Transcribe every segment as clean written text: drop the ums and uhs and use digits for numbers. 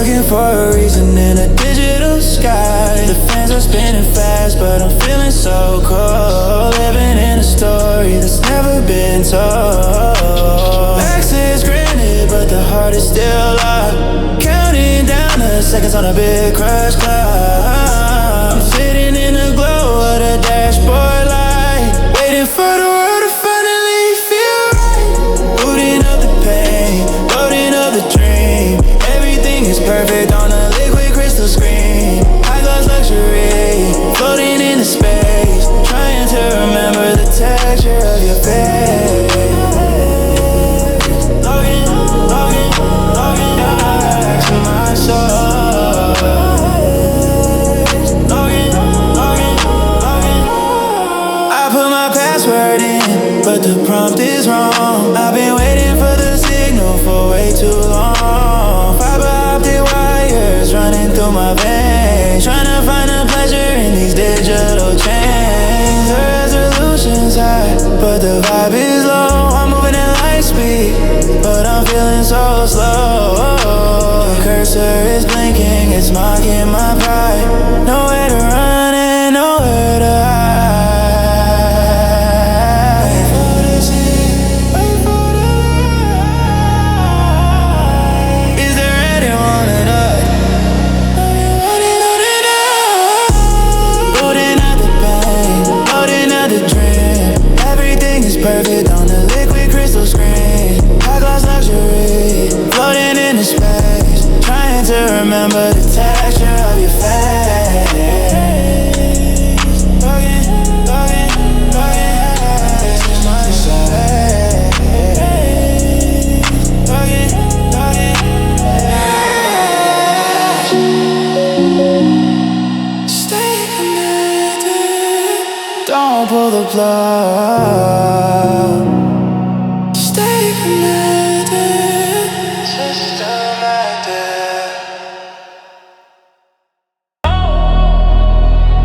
looking for a reason in a digital sky. The fans are spinning fast, but I'm feeling so cold. Living in a story that's never been told. Access granted, but the heart is still locked. Counting down the seconds on a big crush clock. I'm sitting in the glow of the dashboard light, waiting for the world to finally feel right. Booting up the pain, loading up the dream. Everything is perfect on a liquid crystal screen. High gloss luxury, floating into space, trying to remember the texture of your face. Logging back to my soul. Logging. I put my password in, but the prompt is wrong. I've been waiting for the signal for way too long. Fiber optic wires running through my veins, trying to find a pleasure in these digital chains. The resolution's high, but the vibe is low. I'm moving at light speed, but I'm feeling so slow. The cursor is blinking, it's mocking my pride. Nowhere to run and nowhere to hide. Wait for the ride. Is there anyone at us? Loading out the pain, loading out the dream. Everything is perfect on the liquid crystal screen. High gloss luxury, floating into space, trying to remember the texture of your face. Logging to my side. Logging. Stay connected. Don't pull the plug. Stay connected. System active.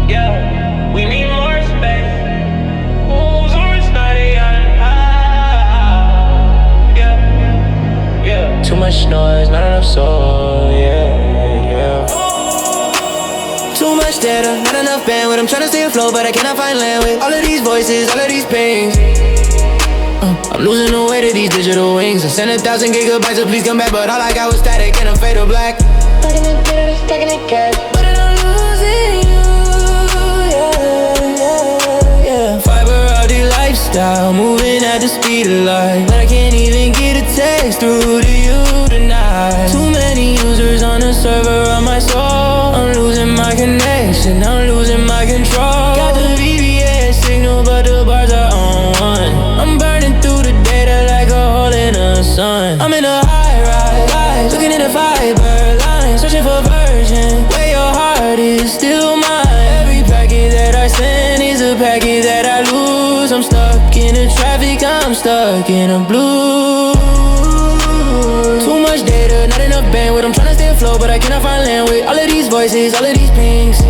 Yeah, we need more space. Moves are starting yeah. Too much noise, not enough soul, yeah. Too much data, not enough bandwidth. I'm trying to stay afloat, but I cannot find land with all of these voices, all of these pings. I'm losing the weight of these digital wings. I sent 1,000 gigabytes, so please come back, but all I got was static and a fade to black. Stacking it, stacking it, cash, but I'm losing you, yeah. Fiber optic lifestyle, moving at the speed of light, but I can't even get a text through to you tonight. Too many users on the server of my soul. I'm losing my connection, I'm losing my control. Got the VBS signal, but the bars are on one. I'm burning through the data like a hole in the sun. I'm in a high-rise, looking at the fiber line, searching for version where your heart is still mine. Every packet that I send is a packet that I lose. I'm stuck in the traffic, I'm stuck in a blue. Too much data, not enough bandwidth. I'm trying to stay afloat, but I cannot find land with all of these voices, all of these pings.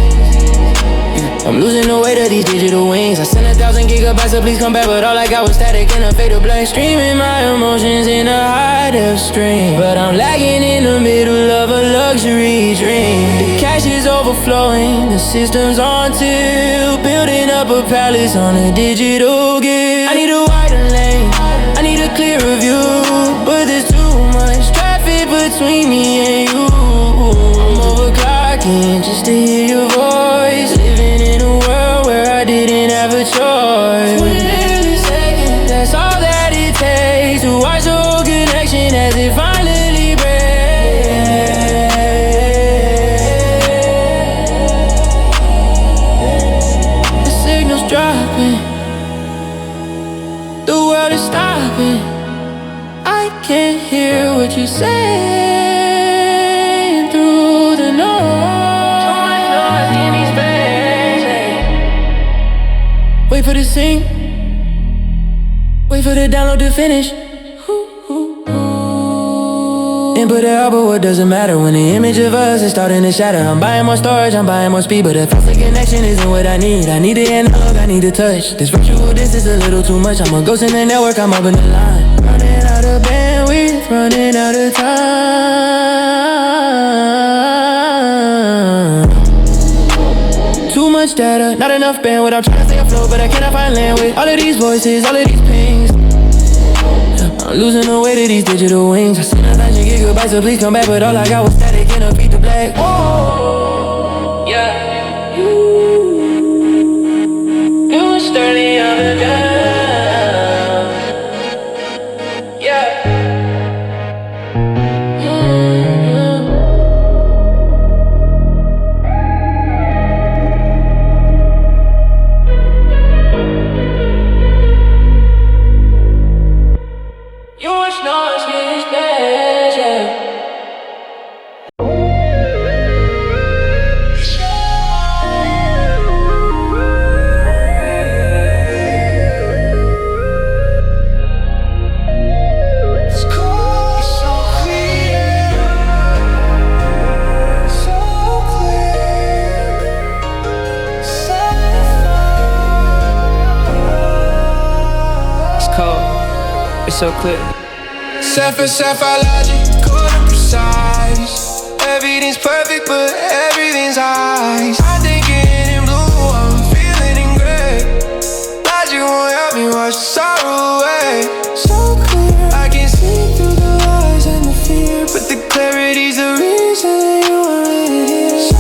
I'm losing the weight of these digital wings. I sent 1,000 gigabytes, so please come back, but all I got was static and a fade to black. Streaming my emotions in a high-def stream, but I'm lagging in the middle of a luxury dream. The cash is overflowing, the system's on tilt, building up a palace on a digital gift. I need a wider lane, I need a clearer view, but there's too much traffic between me and you. I'm overclocking just to hear your voice, living in a world where I didn't have a choice. 20 seconds, that's all that it takes to watch the whole connection as it finally breaks. The signal's dropping, the world is stopping. I can't hear what you're saying through the noise. In these veins. Wait for the sync, wait for the download to finish. Input the output, what does it matter when the image of us is starting to shatter? I'm buying more storage, I'm buying more speed, but the faster connection isn't what I need. I need the analog, I need the touch. This virtual distance is a little too much. I'm a ghost in the network, I'm up in the line. Running out of bandwidth, running out of time. data, not enough bandwidth. I'm trying to stay afloat, but I cannot find land with all of these voices, all of these pings. I'm losing the weight of these digital wings. As soon as I should get goodbye, so please come back. But all I got was static and a beat the black. Whoa, yeah. You was sturdy on the down. Yeah. You was not as bad, yeah. So clear. Sapphire-logic, cold and precise. Everything's perfect, but everything's eyes. I'm thinking in blue, I'm feeling in gray. Logic won't help me wash the sorrow away. So clear, I can see through the lies and the fear, but the clarity's the reason that you aren't here. So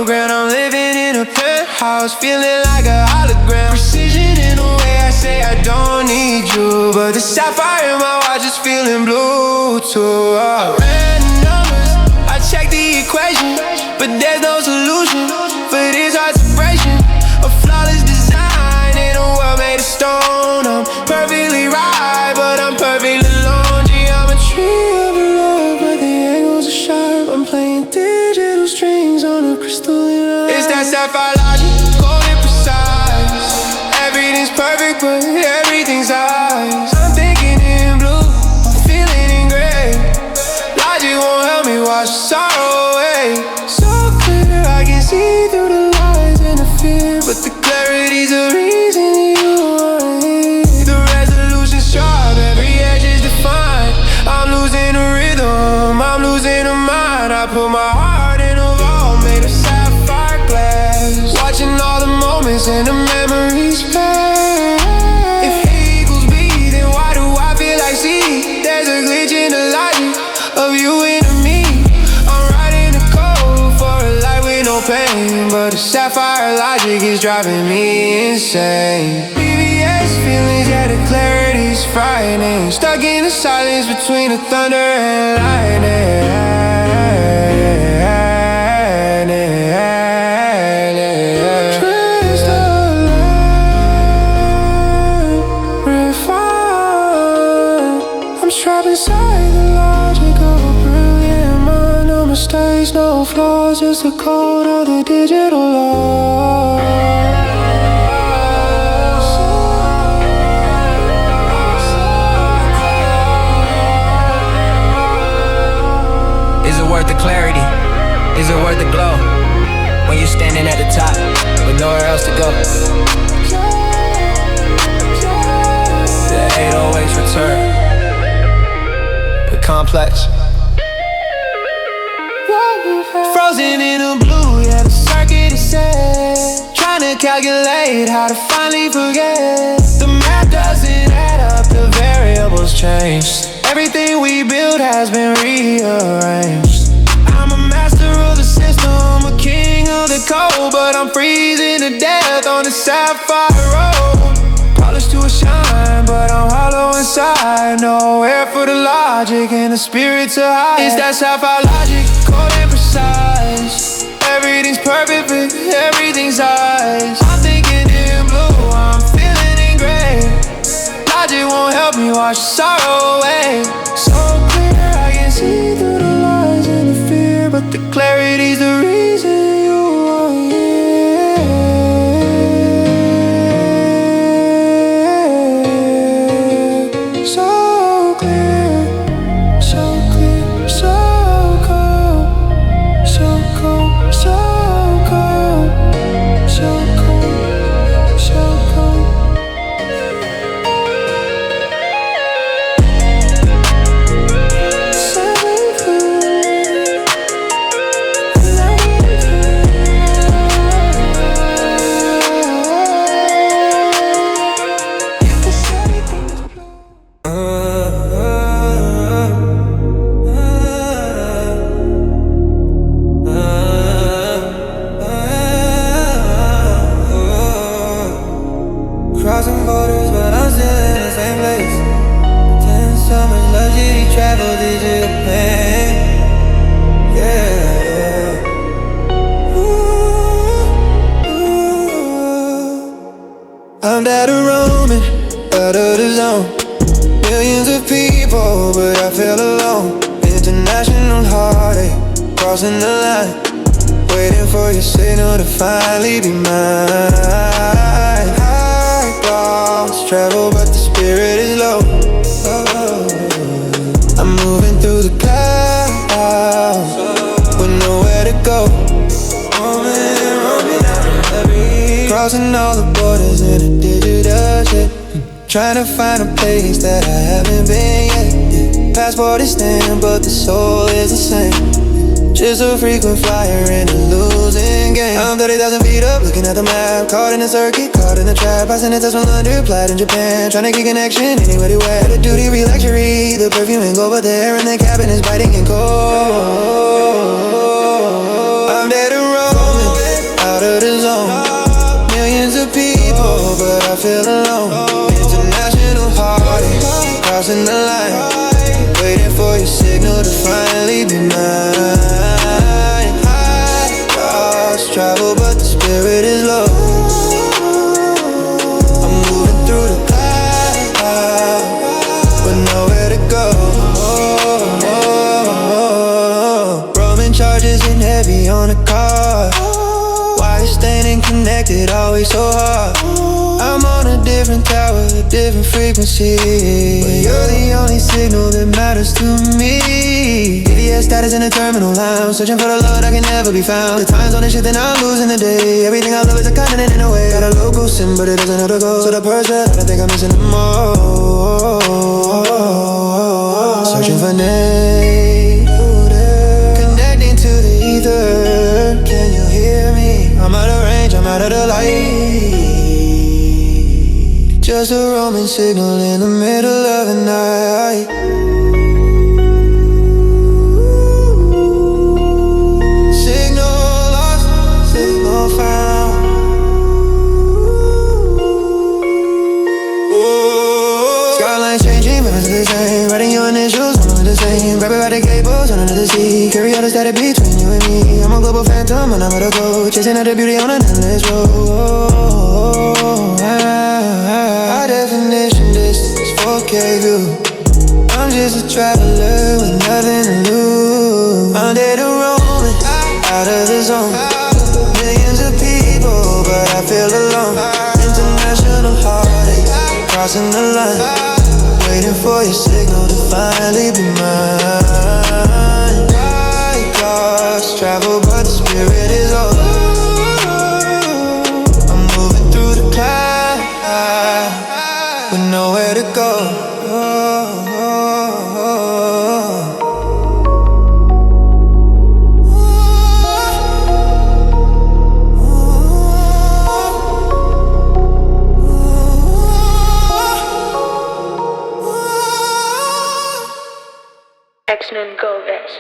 I'm living in a penthouse, feeling like a hologram. Precision in a way I say I don't need you, but the sapphire in my watch is feeling blue too. I ran the numbers, I checked the equation, but there's no solution for this heart separation. A flawless design in a world made of stone. I'm perfectly right, but I'm perfectly alone. Gee, I'm a tree of love, but the angles are sharp. I'm playing digital strings on a crystal. It's that sapphire-logic, cold and precise. Everything's perfect, but everything's eyes. I'm thinking in blue, I'm feeling in gray. Logic won't help me wash the sorrow away. So clear, I can see through the lies and the fear, but the clarity's the reason you are here. The resolution's sharp, every edge is defined. I'm losing the rhythm, I'm losing the mind. I put my heart in a vault made of sapphire glass, watching all the moments and the memories pass. If A equals B, then why do I feel like C? There's a glitch in the logic of you and me. I'm writing the code for a life with no pain, but the sapphire logic is driving me insane. BBS feelings, yeah, the clarity's frightening. Stuck in the silence between the thunder and lightning. Trapped inside the logic of a brilliant mind. No mistakes, no flaws, just the code of the digital law. Is it worth the clarity? Is it worth the glow? When you're standing at the top with nowhere else to go. The 808's return. Complex. Frozen in the blue, yeah, the circuit is set. Trying to calculate how to finally forget. The math doesn't add up, the variables changed. Everything we built has been rearranged. I'm a master of the system, a king of the code, but I'm freezing to death on the sapphire road. Polished to a shine, but I'm hollow inside. Nowhere for the logic and the spirit to hide. It's that sapphire logic, cold and precise. Everything's perfect, but everything's eyes. I'm thinking in blue, I'm feeling in gray. Logic won't help me wash the sorrow away. So clear, I can see through the lies and the fear, but the clarity's the reason you are here. I'm dead or roaming, out of the zone. Millions of people, but I feel alone. International heartache, crossing the line, waiting for your signal to finally be mine. I lost travel, but the spirit is low. I'm moving through the clouds with nowhere to go. Crossing all the borders in a digital ship, trying to find a place that I haven't been yet. Passport is stamped, but the soul is the same. Just a frequent flyer in a losing game. I'm 30,000 feet up, looking at the map. Caught in a circuit, caught in a trap. Passing a test from London, applied in Japan. Trying to get connection anywhere to where. The duty free luxury, the perfume and gold, but the air in the cabin is biting and cold. I'm dead and rolling, out of the zone. Millions of people, but I feel alone. International heartache, crossing the line, waiting for your signal to finally be mine. I lost travel, but the spirit is low. I'm moving through the clouds with nowhere to go. Roman charges and heavy on the car. Why staying connected always so hard? I'm on a different tower, a different frequency, but you're the only signal that matters to me. DVS status in the terminal line, searching for the love that can never be found. The time's on the shit, then I'm losing the day. Everything I love is a continent in a way. Got a logo sim, but it doesn't have to go. So the person, I think I'm missing the most. Searching for name, connecting to the ether. Can you hear me? I'm out of range, I'm out of the light. Just a roaming signal in the middle of the night. Signal lost, signal found. Skyline changing, but it's the same. Writing your initials, one of the same. Grab it by the cables, under the sea. Carry all the static between you and me. I'm a global phantom, and I'm at a go. Chasing out the beauty on an endless road. High definition distance, 4K view. I'm just a traveler with nothing to lose. I'm dead and rolling, out of the zone. Millions of people, but I feel alone. International heartache, crossing the line, waiting for your signal to finally be mine. I lost travel, but the spirit is low. I'm moving through the clouds with nowhere to go. X-Men Go Vets.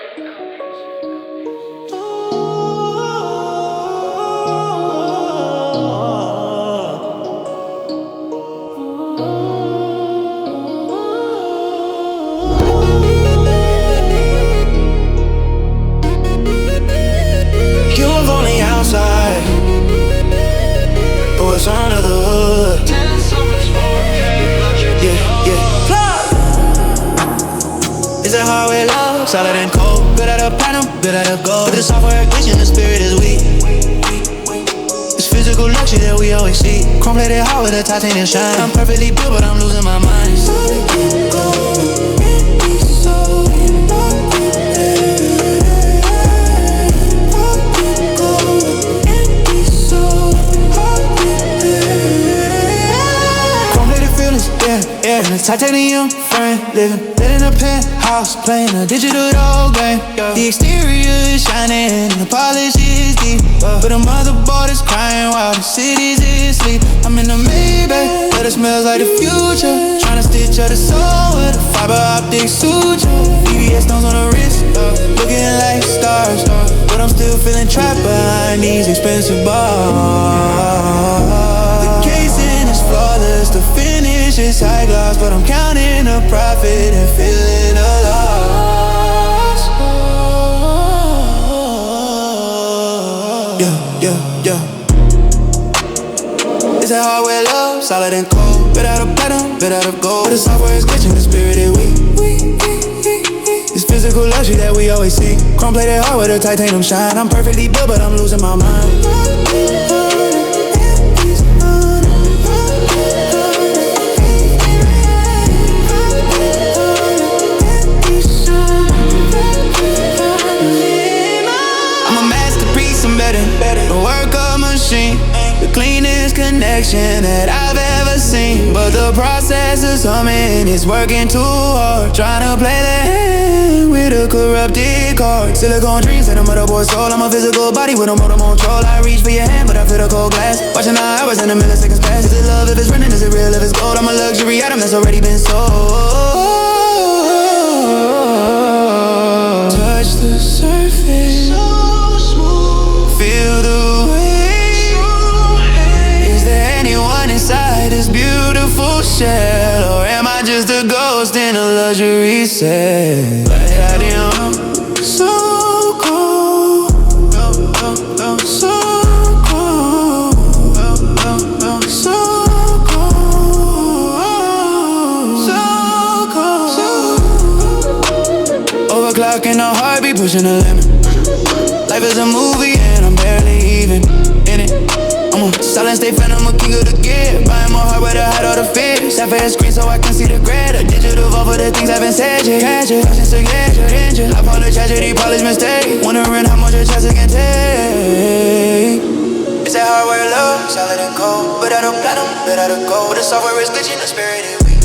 You live on the outside, but what's under the hood? Yeah. Is it hard with love? Solid and cold. Built out of platinum, built out of gold. But the software glitching, the spirit is weak. It's physical luxury that we always see. Chrome plated hard with a titanium shine. I'm perfectly built, but I'm losing my mind. Yeah, in a titanium frame, living in a penthouse, playing a digital doll game. The exterior is shining and the polish is deep, but the motherboard is crying while the city's asleep. I'm in the Maybach, but it smells like the future. Trying to stitch up the soul with a fiber optic suture. VVS stones on the wrist, looking like stars, but I'm still feeling trapped behind these expensive bars. The casing is flawless, the finish is high gloss, but I'm counting a profit and feeling a loss. Yeah. Is that hard with love? love, solid and cold. Bit out of platinum, bit out of gold. But the software is glitching, the spirit is weak. It's physical luxury that we always see. Chrome plated hard with a titanium shine. I'm perfectly built, but I'm losing my mind. The workup machine, the cleanest connection that I've ever seen. But the process is humming, it's working too hard. Trying to play the hand with a corrupted card. Silicone dreams and a motherboard soul. I'm a physical body with a motor control. I reach for your hand, but I feel the cold glass. Watching the hours and the milliseconds pass. Is it love if it's running? Is it real if it's gold? I'm a luxury item that's already been sold. Touch the surface, feel the way. Is there anyone inside this beautiful shell? Or am I just a ghost in a luxury set? So cold, so cold, so cold, so cold. Overclocking the heartbeat, pushing the limit. Life is a movie and I'm barely even in it. I'm a silent state phantom, a king of the gear. Buying my heart where to hide all the fear. Sapphire screen so I can see the grid. A digital vault for the things I've been said. Catch it, since to get your engine. I found a tragedy, polished mistake. Wondering how much a chance I can take. It's that hardware love, solid and cold. But out of platinum, but out of gold. The software is glitching, the spirit is weak.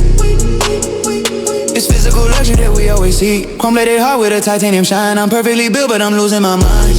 It's physical luxury that we always see. Chrome plated hard with a titanium shine. I'm perfectly built, but I'm losing my mind.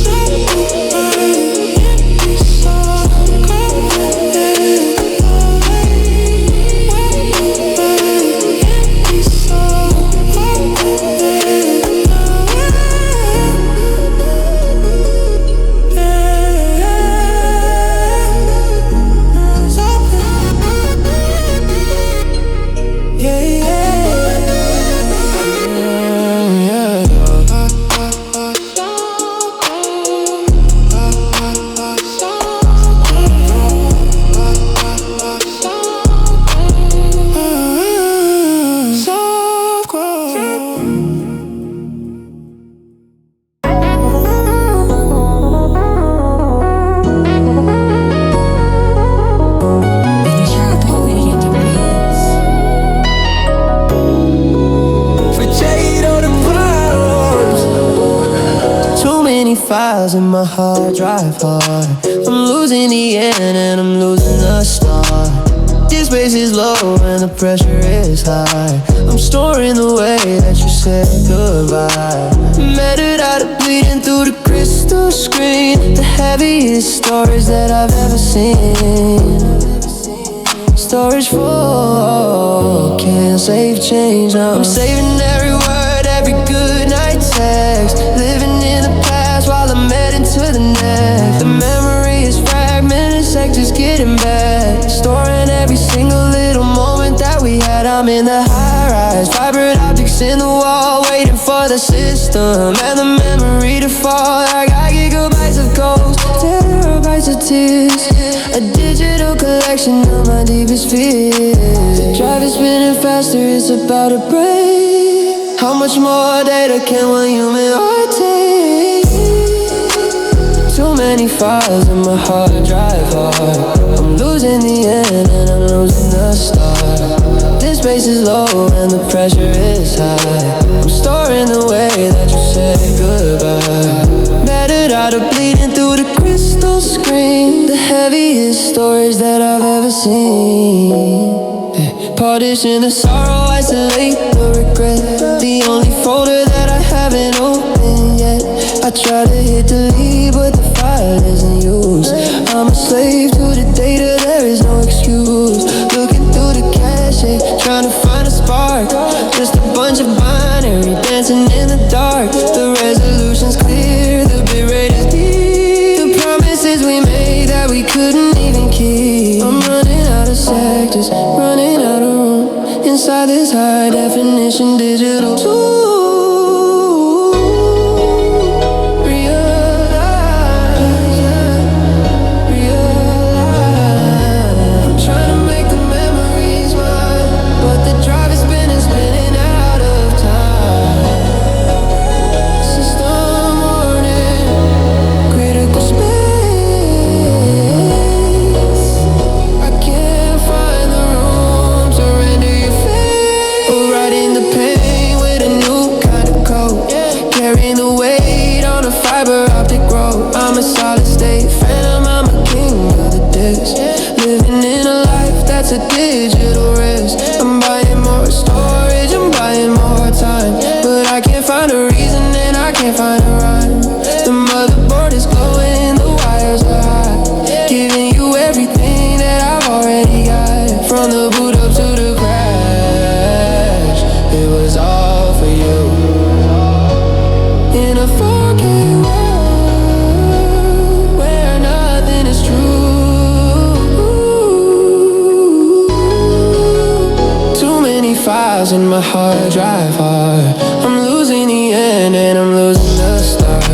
Files in my hard drive hard. I'm losing the end and I'm losing the start. This space is low and the pressure is high. I'm storing the way that you said goodbye. Measured out of bleeding through the crystal screen. The heaviest stories that I've ever seen. Storage full, can't save change now. I'm saving every word, every good night text. Living in the past while I'm heading to the next. The memory is fragmented, sectors getting back. Storing every single little moment that we had. I'm in the high-rise, fibered optics in the wall, waiting for the system and the memory to fall. I got gigabytes of ghosts, terabytes of tears. A digital collection of my deepest fears. The drive is spinning faster, it's about to break. How much more data can one human heart take? Too many files in my hard drive hard. I'm losing the end and I'm losing the start. This space is low and the pressure is high. I'm storing the way that you said goodbye. Battered out of bleeding through the crystal screen. The heaviest stories that I've ever seen. Partition the sorrow, isolate the regret. The only folder that I haven't opened yet. I try to hit delete, but the file isn't used. I'm a slave to the data, there is no excuse. Looking through the cache, trying to find a spark. Just a bunch of binary dancing in the dark. The resolution's clear, the bit rate is deep. The promises we made that we couldn't even keep. I'm running out of sectors, running out of room. Inside this high definition digital tool. Realize, I'm trying to make the a digital risk. I'm buying more storage, I'm buying more time, but I can't find a reason and I can't find a rhyme. The motherboard is glowing, the wires are hot, giving you everything that I've already got. From the boot up to the crash, it was all for you. In a 4K world where nothing is true. Too many files in my hard drive hard. I'm losing the end and I'm losing the start.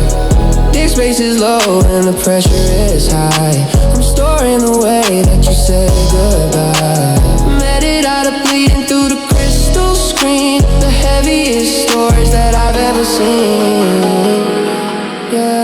Disk space is low and the pressure is high. I'm storing the way that you said goodbye. Met it out of bleeding through the crystal screen. The heaviest storage that I've ever seen. Yeah.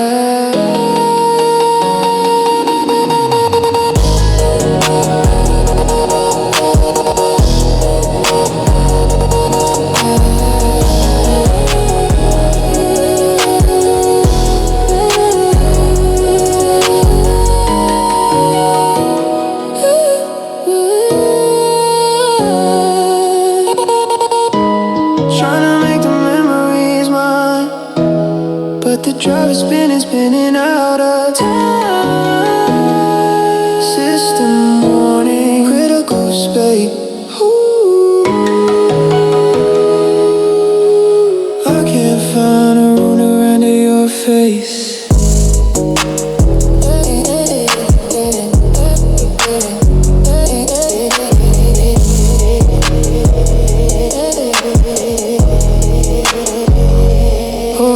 Drive is spinning out of time. System warning, critical state. Ooh. I can't find a room to render your face.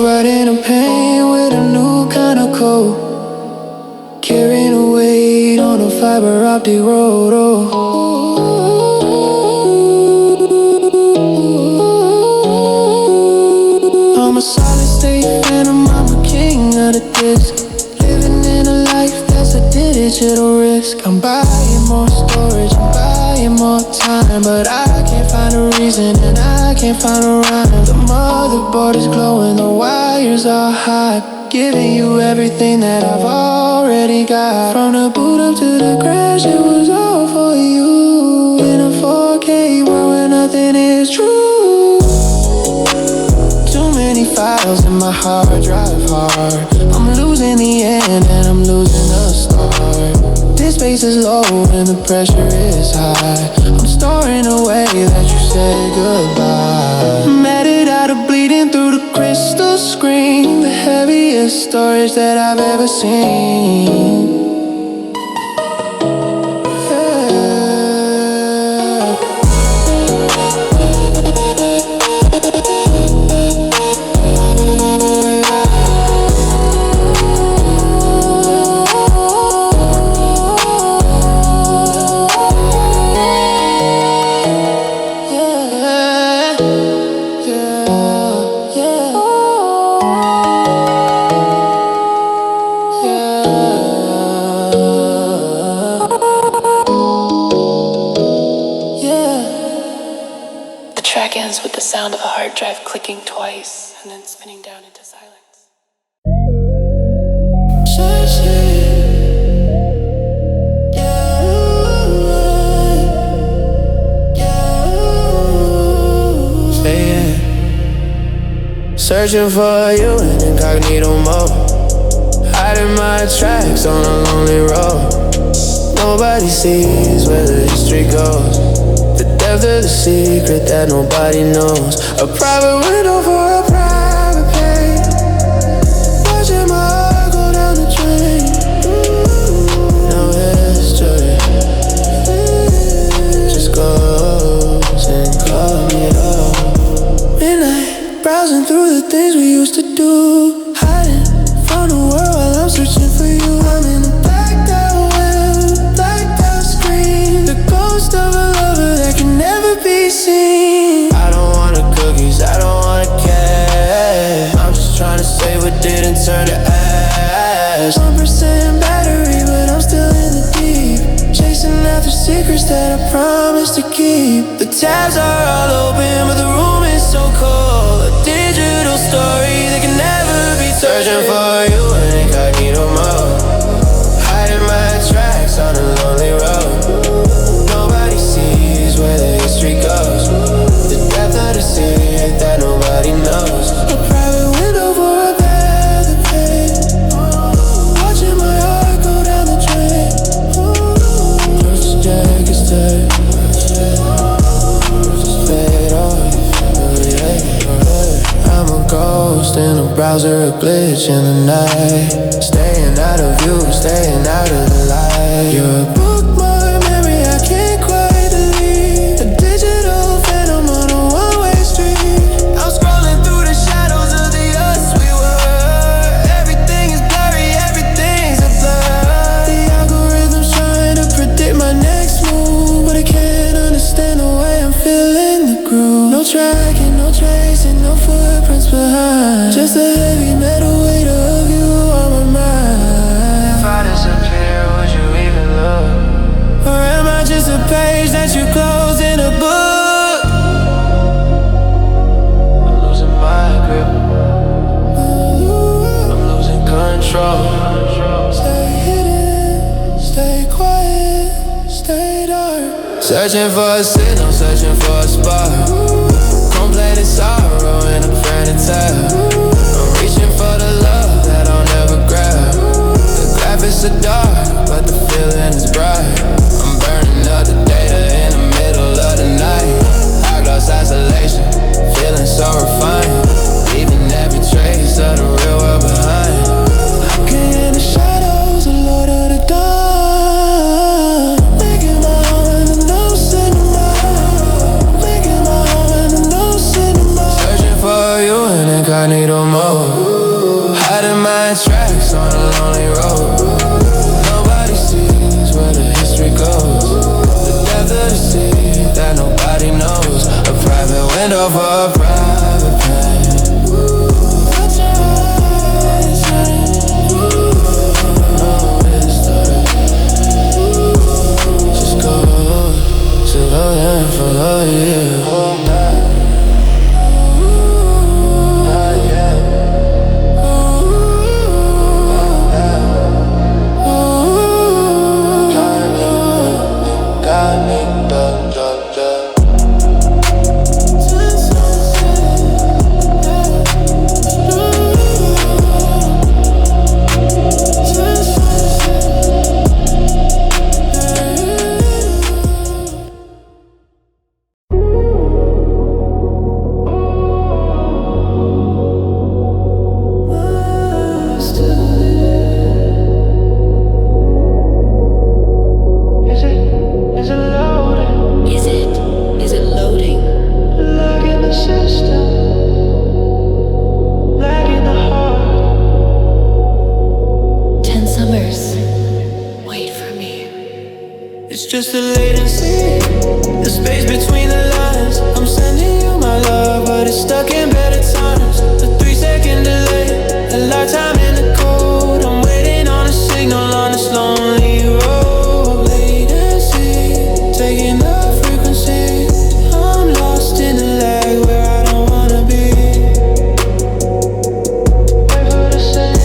Riding a pain with a new kind of code, carrying a weight on a fiber optic road. I'm a solid state phantom, I'm a king of the disc, living in a life that's a digital risk. I'm buying more storage, I'm buying more time, but I can't find a reason and I can't find a rhyme. The motherboard is glowing, the wires are hot, giving you everything that I've already got. From the boot up to the crash, it was all for you. In a 4K world where nothing is true. Too many files in my hard drive hard. I'm losing the end and I'm losing the start. This space is low and the pressure is high. I'm storing away that you said goodbye. Met it out of bleeding through the crystal screen. The heaviest storage that I've ever seen. With the sound of a hard drive clicking twice and then spinning down into silence. Searching for you in incognito mode, hiding my tracks on a lonely road. Nobody sees where the history goes. The depth of the secret that nobody knows. A private window for a private pain. Watching my heart go down the drain. No history, just goes and calls me up. Midnight, browsing through the things we used to do, hiding from the world while I'm searching for you. I'm in the blacked out web, blacked out screen. The ghost of a lover that can never be seen. I don't want the cookies, I don't want a cash. I'm just trying to say what didn't turn to ash. 1% battery, but I'm still in the deep, chasing after secrets that I promised to keep. The tabs are all open, but the room is so cold. A digital story that can never be told. Searching for you in incognito mode, hiding my tracks on a lonely road. Nobody sees clouds are a glitch in the night. Staying out of view, staying out of the light. You're a bookmark memory I can't quite delete. A digital phantom on a one-way street. I'm scrolling through the shadows of the us we were. Everything is blurry, everything's a blur. The algorithm's trying to predict my next move, but I can't understand the way I'm feeling the groove. No tracking, no tracing, no footprints behind. Just a heavy metal weight of you on my mind. If I disappear, would you even look? Or am I just a page that you close in a book? I'm losing my grip. I'm losing control. Stay hidden, stay quiet, stay dark. Searching for a signal, searching for a spark. Complete sorrow in a frantic tale. I'm reaching for the love that I'll never grab. The graphics are dark, but the feeling is bright. I'm burning up the data in the middle of the night. Eyeglass isolation, feeling so refined. Leaving every trace of the real world behind. Looking in the shadows, the Lord of the dawn. Making my own in the no cinema. Making my own in the no cinema. Searching for you in incognito mode. Hiding my tracks on a lonely road. Nobody sees where the history goes. The depth of the sea that nobody knows. A private window for a private pain. What's your eyes saying? No history. Just go slow and follow you. Just a latency, the space between the lines. I'm sending you my love, but it's stuck in better times. A 3-second delay, a lifetime in the cold. I'm waiting on a signal on this lonely road. Latency, taking the frequency. I'm lost in the lag where I don't wanna be. Wait for the same.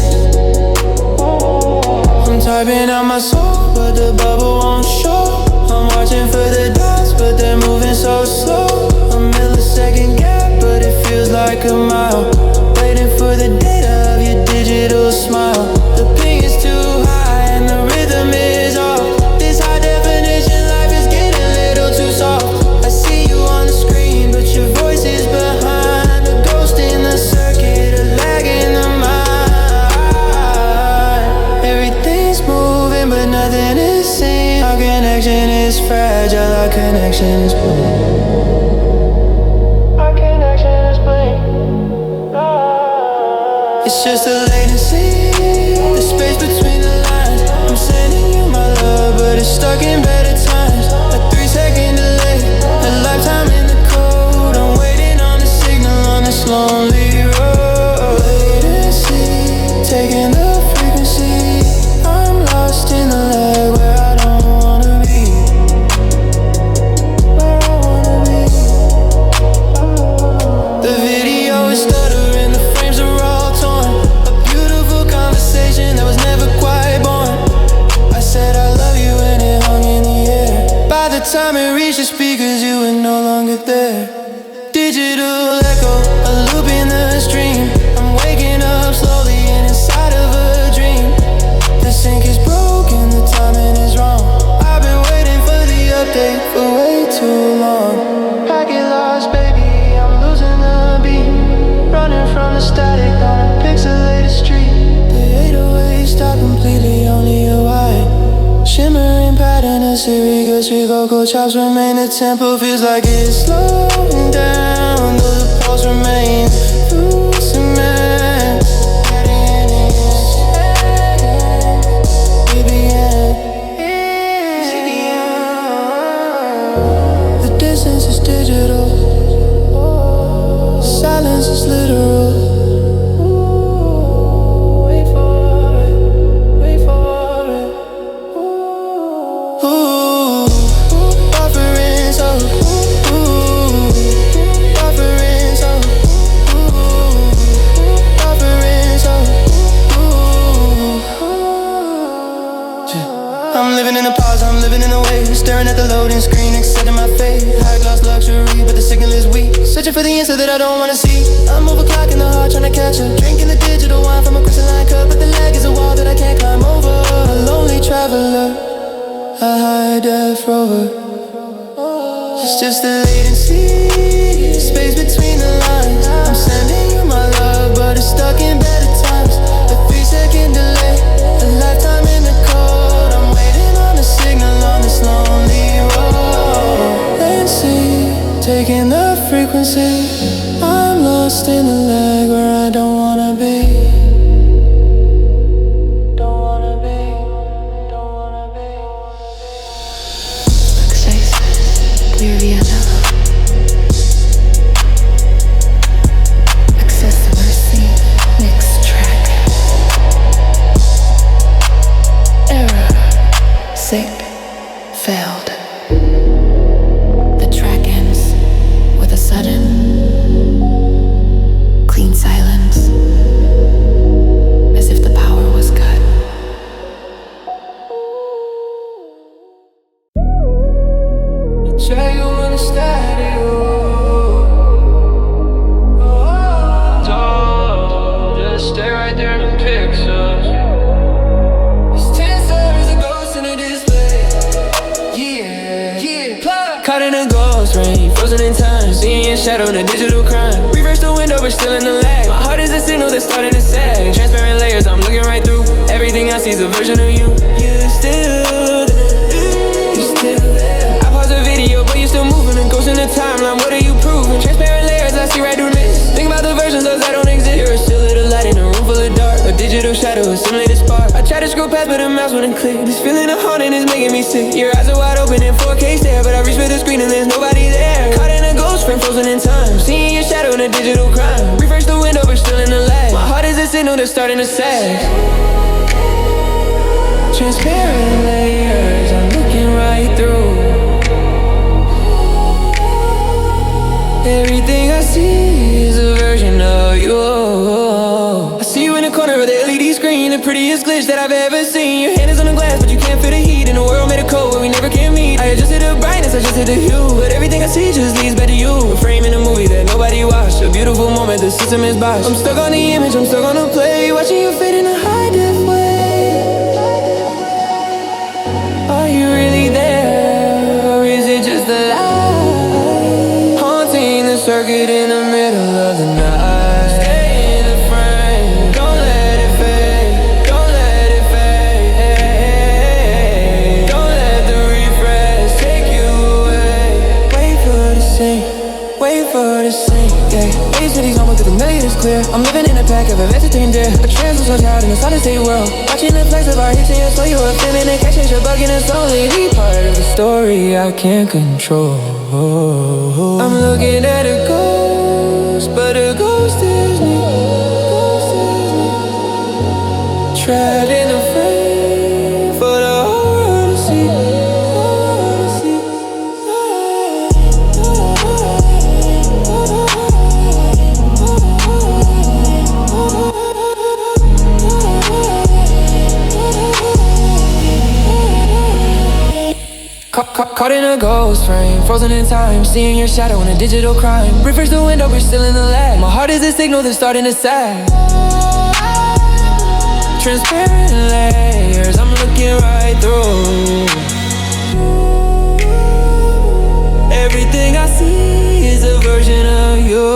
I'm typing out my soul, but the bubble won't show. I'm watching for the dots, but they're moving so slow. A millisecond gap, but it feels like a mile. Waiting for the data of your digital smile. The ping is too high and the rhythm is off. This high definition life is getting a little too soft. I see you on the screen, but your voice is behind. A ghost in the circuit, a lag in the mind. Everything's moving, but nothing is seen. Our connection is fragile, our connection is blind. Our connection is blind. It's just a latency, the space between the lines. I'm sending you my love, but it's stuck in better times. A 3-second delay, a lifetime in the cold. I'm waiting on a signal on this lonely road. Latency, taking the frequency. I'm lost in the lag where I don't wanna be. Where I wanna be. The video is stuttering, the frames are all torn. A beautiful conversation that was never quite born. I said I love you and it hung in the air. By the time it reached the speakers, you were no longer there. Digital echo, a loop in the stream. I'm waking up slowly and inside of a dream. The sync is broken, the timing is wrong. I've been waiting for the update for way too long. Packet lost, baby, I'm losing the beat. Running from the static on a pixel electric vocal chops remain. The tempo feels like it's slowing down, though the pulse remains through cement. The distance is digital, silence is literal. Wait for it, wait for it. Buffering so, buffering so, buffering so. I'm living in the pause, I'm living in the wave, staring at the loading screen, accepting my fate. High gloss luxury, but the signal is weak. Searching for the answer that I don't wanna see. I'm overclocking the heart, trying to catch up. Drinking the digital wine from a crystalline cup, but the lag is a wall that I can't climb over. A lonely traveler, a high-def rover. It's just the latency, space between the lines. I'm sending you my love, but it's stuck in better times. A 3-second delay, a lifetime in the cold. I'm waiting on a signal on this lonely road. Latency, taking the frequency. I'm lost in the lag where I don't wanna be. Don't wanna be, don't wanna be. Access, clear Vienna. Access mercy, mixed track. Error, sync, failed. The track ends with a sudden, clean silence, as if the power was cut. Try you on a static. Just stay right there and pics us. It's 10 stars, a ghost in a display. Yeah, yeah, plug. Caught in a ghost rain, frozen in time, seeing your shadow in a digital crime. Reverse the window, but still in the lag. My heart is a signal that's starting to sag. Transparent layers, I'm looking right through. Everything I see is a version of you. You're still there. You're still there. I pause the video, but you're still moving. And ghost in the timeline, what are you proving? Transparent layers, I see right through this. Think about the versions of that don't exist. You're still little light in a room full of dark. A digital shadow, a simulated spark. I try to scroll past, but the mouse wouldn't click. This feeling of haunting is making me sick. Your eyes are wide open in 4K stare, but I reach for the screen and there's nobody there. Caught in a ghost frame, frozen in time, seeing your shadow in a digital crime. Refresh the window, but still in the lag. My heart is a signal that's starting to sag. Transparent layers, I'm looking right through. Everything I see is a version of you. I see you in the corner of the LED screen, the prettiest glitch that I've ever seen. Your hand is on the glass, but you can't feel the heat. In a world made of cold where we never can meet. I adjusted the brightness, I adjusted the hue, but everything I see just leads back to you. A frame in a movie that nobody watched, a beautiful moment, the system is botched. I'm stuck on the image, I'm stuck on the play, watching you fade in a high-def way. Are you really there, or is it just a lie? Haunting the circuit in the middle of the night. Stay in the frame, don't let it fade, don't let it fade. Don't let the refresh take you away. Wait for the sync, wait for the sync, yeah. Waves to these moments, the million is clear. I'm living in a pack of events between there. A trance was so tired in a solid state world. Watching the flex of our hips and your soul, you were feeling and catching your bug in a slowly. Be part of the story I can't control. I'm looking at a ghost, but a ghost is me. Trapped in a frame for the whole world to see. Caught in a ghost frame, frozen in time, seeing your shadow in a digital crime. Refresh the window, we're still in the lag. My heart is a signal that's starting to sag. Transparent layers, I'm looking right through. Everything I see is a version of you.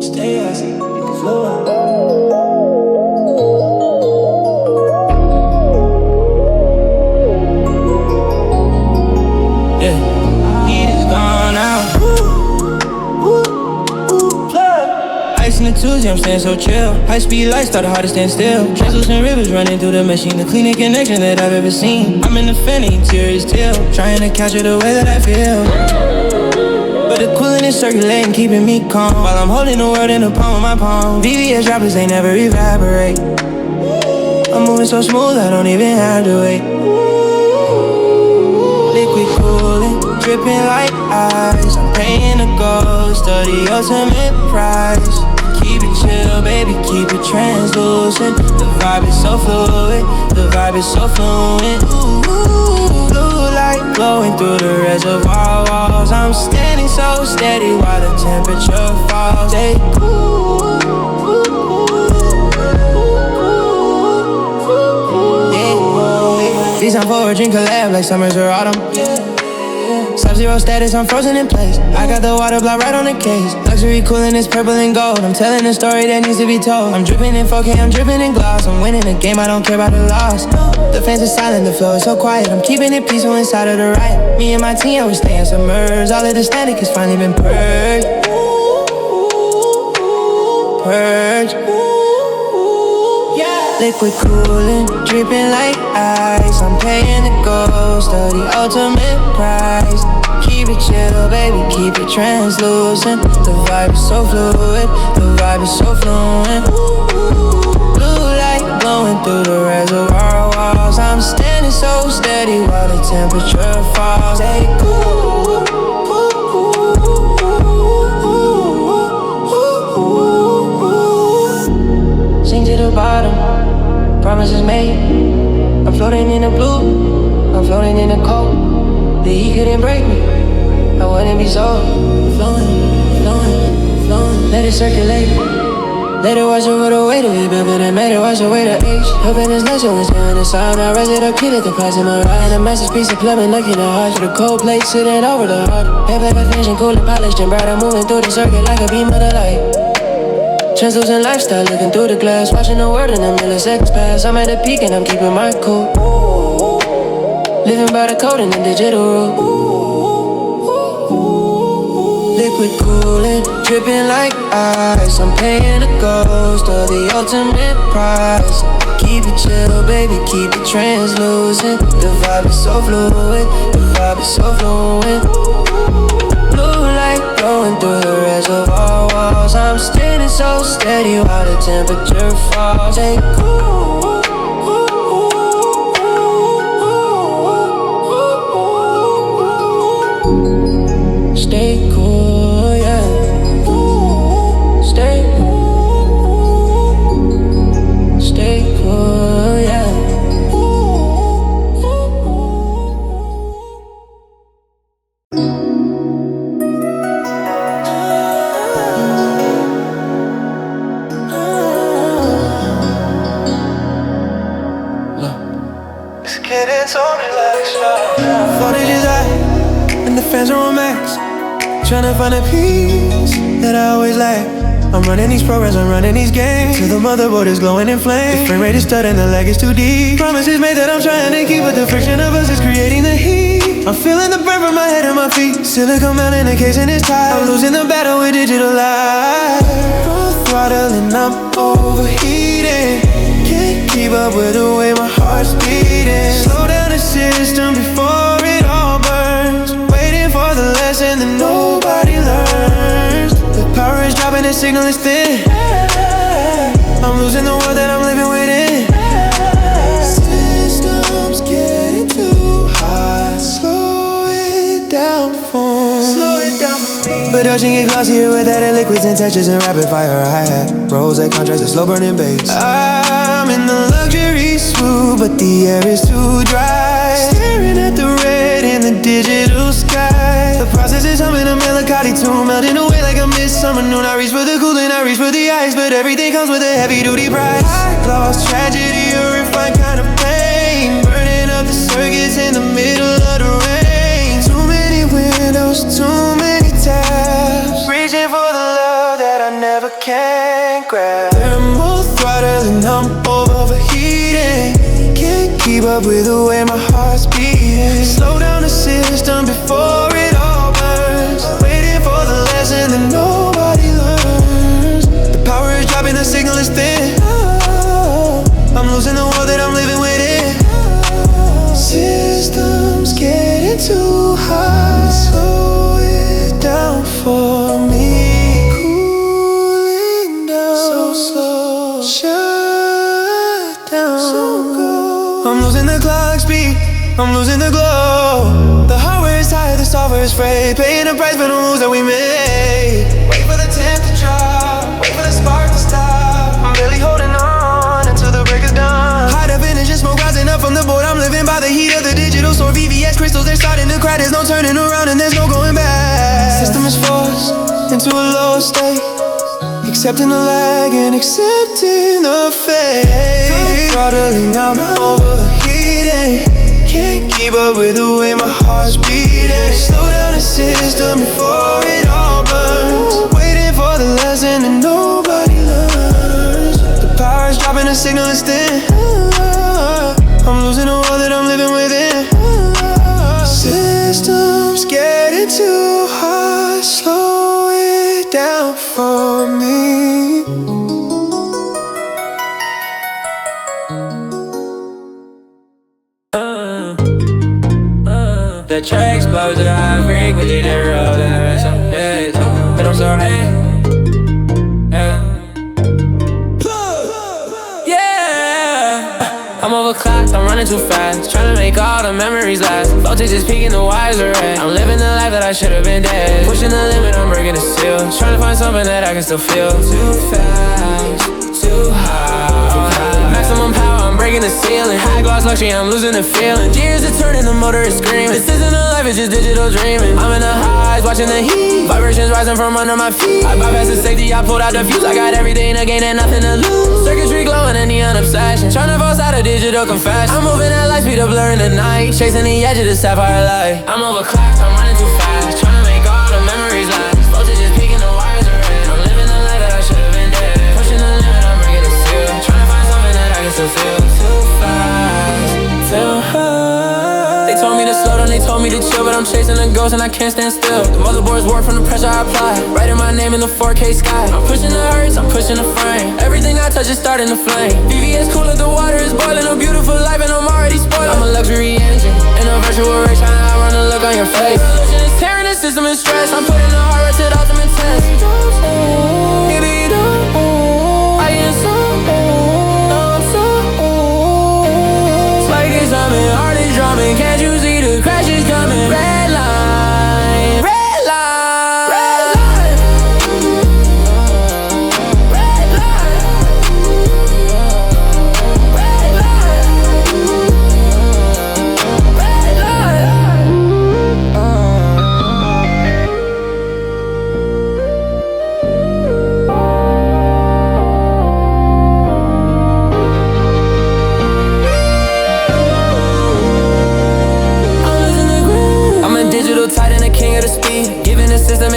Stay as it flow. Heat is gone out. Ice in the Tuesday, I'm staying so chill. High speed lights, thought it hard to stand still. Translucent rivers running through the machine, the cleanest connection that I've ever seen. I'm in the fanny, tears still, trying to capture the way that I feel. But the cooling is circulating, keeping me calm, while I'm holding the world in the palm of my palm. VVS droplets, they never evaporate. I'm moving so smooth, I don't even have to wait. Liquid cooling, dripping like ice. I'm paying the ghost of the ultimate price. Keep it chill, baby, keep it translucent. The vibe is so fluid, the vibe is so fluent. Ooh, blue light glowing through the reservoir walls. I'm standing so steady while the temperature falls. Stay cool. These time for a drink collab like summers or autumn. Sub-zero status, I'm frozen in place. I got the water block right on the case. Luxury cooling is purple and gold. I'm telling a story that needs to be told. I'm dripping in 4K, I'm dripping in gloss. I'm winning the game, I don't care about the loss. The fans are silent, the flow is so quiet. I'm keeping it peaceful inside of the riot. Me and my team, we're staying submerged. All of the static has finally been purged. Purge. Liquid cooling, dripping like ice. I'm paying the ghost of the ultimate price. Keep it chill, baby, keep it translucent. The vibe is so fluid, the vibe is so fluent. Blue light glowing through the reservoir walls. I'm standing so steady while the temperature falls. Stay cool. Sink to the bottom. Promises made. I'm floating in the blue, I'm floating in the cold. The heat couldn't break me, I wouldn't be so flowing, flowing, flowing. Let it circulate, let it wash over the weight of it, but it made it wash away the age. Hoping it's nice, only staying the sound. I raise it up, kill it, the class in my ride. A massive piece of plumbing, looking at hard. To the cold plate, sitting over the heart. Paper, finishing, cool and polished and bright. I'm moving through the circuit like a beam of the light. Translucent lifestyle, looking through the glass. Watching the world in a milliseconds pass. I'm at the peak and I'm keeping my cool. Living by the code in the digital rule. Liquid cooling, dripping like ice. I'm paying the ghost of the ultimate price. Keep it chill, baby, keep it translucent. The vibe is so fluid, the vibe is so fluent. Blue light glowing through the reservoir walls. I'm standing so steady while the temperature falls. Stay cool. Stay cool, yeah. Stay cool. Stay cool, yeah. Fans are on max, tryna find a piece that I always lack. I'm running these programs, I'm running these games till the motherboard is glowing in flames. The frame rate is stuttering, the lag is too deep. Promises made that I'm trying to keep, but the friction of us is creating the heat. I'm feeling the burn from my head and my feet. Silicone mountain, the casing is tight. I'm losing the battle with digital light. Full throttle and I'm overheating. Can't keep up with the way my heart's beating. Slow down the system before it all burns. For the lesson that nobody learns. The power is dropping, the signal is thin. I'm losing the world that I'm living within. System's getting too hot. Slow it down for me. Slow it down for me. Production get glossier with added liquids and textures and rapid fire hi-hat. Rose contrast and slow burning bass. I'm in the luxury swoop, but the air is too dry. Staring at the red in the digital sky. The process is humming a melancholy tune, melting away like a midsummer noon. I reach for the cool and I reach for the ice, but everything comes with a heavy duty price. High gloss tragedy, a refined kind of pain, burning up the circuits in the middle of the rain. Too many can't grab. They're more throttle and I'm overheating. Can't keep up with the way my heart's beating. Slow down the system before it all burns. Waiting for the lesson that nobody learns. The power is dropping, the signal is thin. I'm losing the world that I'm living within. Systems getting too high. Slow it down for me. Cooling down so slow. Shut down so cold. I'm losing the clock speed. I'm losing the glow. The hardware is tired, the software is frayed. Paying the price for the moves that we made. Wait for the temp to drop. Wait for the spark to stop. I'm barely holding on until the break is done. High definition smoke rising up from the board. I'm living by the heat of the digital store. VVS crystals, they're starting to crack. There's no turning around and there's no going back. System is forced into a low state. Accepting the lag and accepting the fate. Throttling out, I'm overheating. Can't keep up with the way my heart's beating. Slow down the system before it all burns. Waiting for the lesson that nobody learns. The power is dropping, the signal is thin. I'm losing the world that I'm living within. Systems getting too high. Slow it down for me. The track explodes at a high frequency, they roll that some days, but I'm so high. I'm overclocked, I'm running too fast. Trying to make all the memories last. Voltage is peaking, the wires are red. I'm living the life that I should've been dead. Pushing the limit, I'm breaking the seal. Trying to find something that I can still feel. Too fast, too high. Maximum power, I'm breaking the ceiling. High gloss luxury, I'm losing the feeling. Gears are turning, the motor is screaming. This isn't a life, it's just digital dreaming. I'm in the highs, watching the heat. Vibrations rising from under my feet. I bypassed the safety, I pulled out the fuse. I got everything to gain and nothing to lose. Circuitry glowing, a neon obsession. Trying to force out a digital confession. I'm moving at light speed, a blur in the night. Chasing the edge of the sapphire light. I'm overclocked, I'm running too fast. Trying to make all the memories last. Voltage is peaking, the wires are red. I'm living the life that I should've been dead. Pushing the limit, I'm breaking the seal. Trying to find something that I can still feel. Too fast, too high. They told me to slow down, they told me to chill, but I'm chasing a ghost and I can't stand still. The motherboard's warped from the pressure I apply. Writing my name in the 4K sky. I'm pushing the hertz, I'm pushing the frame. Everything I touch is starting to flame. VVS cooler, the water is boiling. A beautiful life and I'm already spoiled. I'm a luxury engine in a virtual race, trying to outrun the look on your face. Revolution is tearing the system in stress. I'm putting the heart to the ultimate test. Baby, don't. I am so old. I'm so old. It's like it's drumming, heart is drumming. Can't you see the crash is coming? Red line, red line, red line, red line, red line, red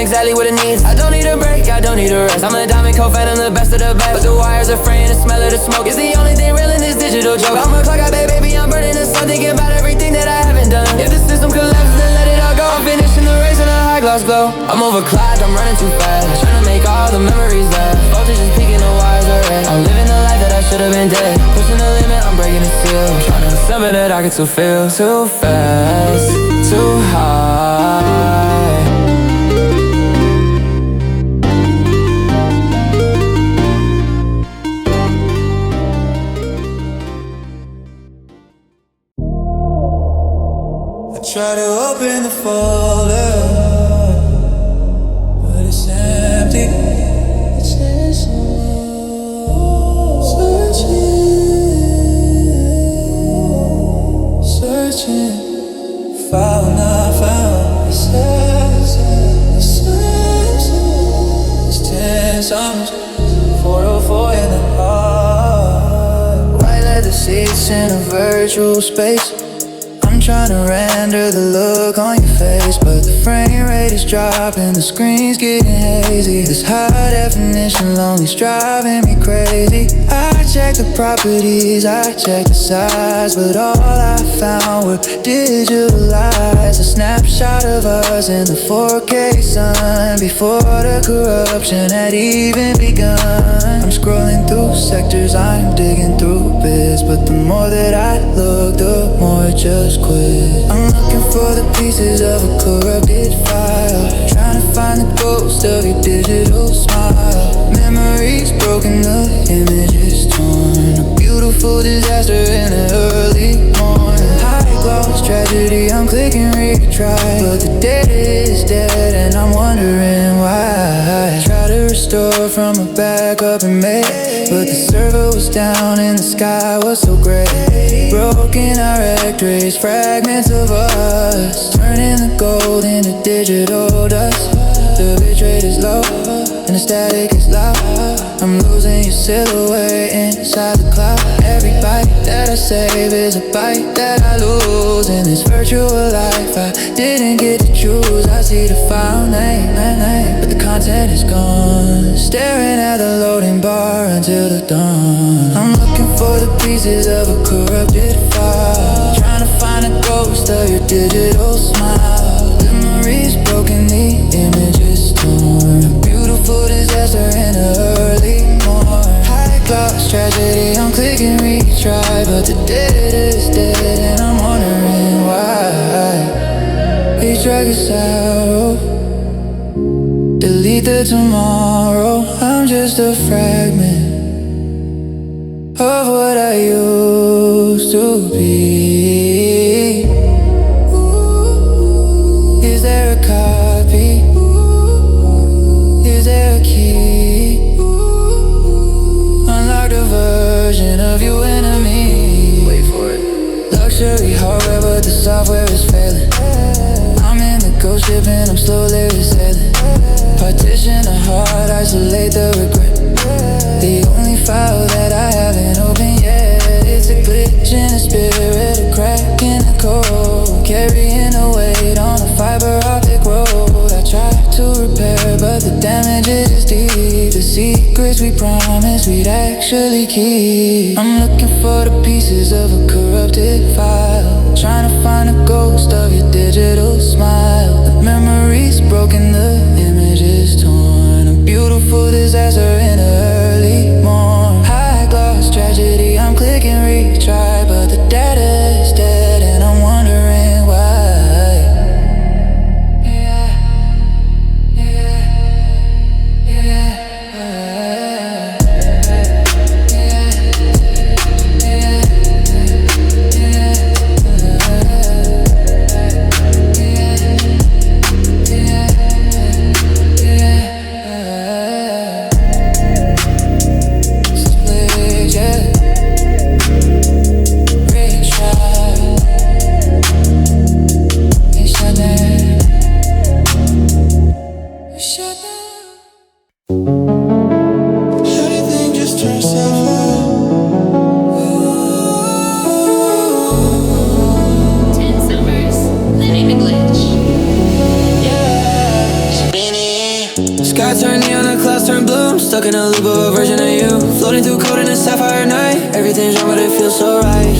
exactly what it needs. I don't need a break, I don't need a rest. I'm a diamond coat fan, I'm the best of the best. But the wires are fraying, the smell of the smoke is the only thing real in this digital joke. I'm a clock, I bet, baby, I'm burning the sun, thinking about everything that I haven't done. If the system collapses, then let it all go. I'm finishing the race in a high gloss glow. I'm overclocked, I'm running too fast. Trying to make all the memories last. Voltage is peaking, the wires are red. I'm living the life that I should've been dead. Pushing the limit, I'm breaking the seal. Trying to something that I can still feel. Too fast, too high. Try to open the folder, but it's empty. It says searching, found not found. It says it's 10 songs, 404 in the heart. Right at the seats in a virtual space. I'm trying to render the look on your face, but the frame rate light is dropping, the screen's getting hazy. This high definition lonely's driving me crazy. I checked the properties, I checked the size, but all I found were digitalized. A snapshot of us in the 4K sun, before the corruption had even begun. I'm scrolling through sectors, I'm digging through bits, but the more that I look, the more it just quit. I'm looking for the pieces of a corrupted file, trying to find the ghost of your digital smile. Memories broken, the image is torn, a beautiful disaster in the early morning. High gloss tragedy, I'm clicking retry, but the data is dead and I'm wondering why. Try to restore from a backup in May, but the server was down and the sky was so gray. Broken direct rays, fragments of us, turning the gold into digital dust. The bit rate is low and the static is loud. I'm losing your silhouette inside the cloud. Every bite that I save is a bite that I lose in this virtual life. I didn't get to choose. I see the file name, but the content is gone. Staring at the loading bar until the dawn. I'm looking for the pieces of a corrupted file, trying to find a ghost of your digital smile. Memories broken, the image is torn, a beautiful disaster in the early morn. High gloss tragedy, I'm clicking retry, but the data is dead and I'm wondering why. Please drag us out, delete the tomorrow. I'm just a fragment of what I used to be. Is there a copy? Is there a key? Unlock the version of you and me. Wait for it. Luxury hardware, but the software is failing. I'm in the ghost ship and I'm slowly resailing. Partition the heart, isolate the regret. The only file that I haven't opened yet, it's a glitch in the spirit, a crack in the code, carrying the weight on a fiber optic road. I tried to repair, but the damage is deep. The secrets we promised we'd actually keep. I'm looking for the pieces of a corrupted file, trying to find a ghost of your digital smile. The memories broken, the image is torn, a beautiful disaster in the early morn. High gloss tragedy, I'm clicking retry, but the data is dead and I'm wondering why. Stuck in a loop of a version of you, floating through code in a sapphire night. Everything's wrong but it feels so right.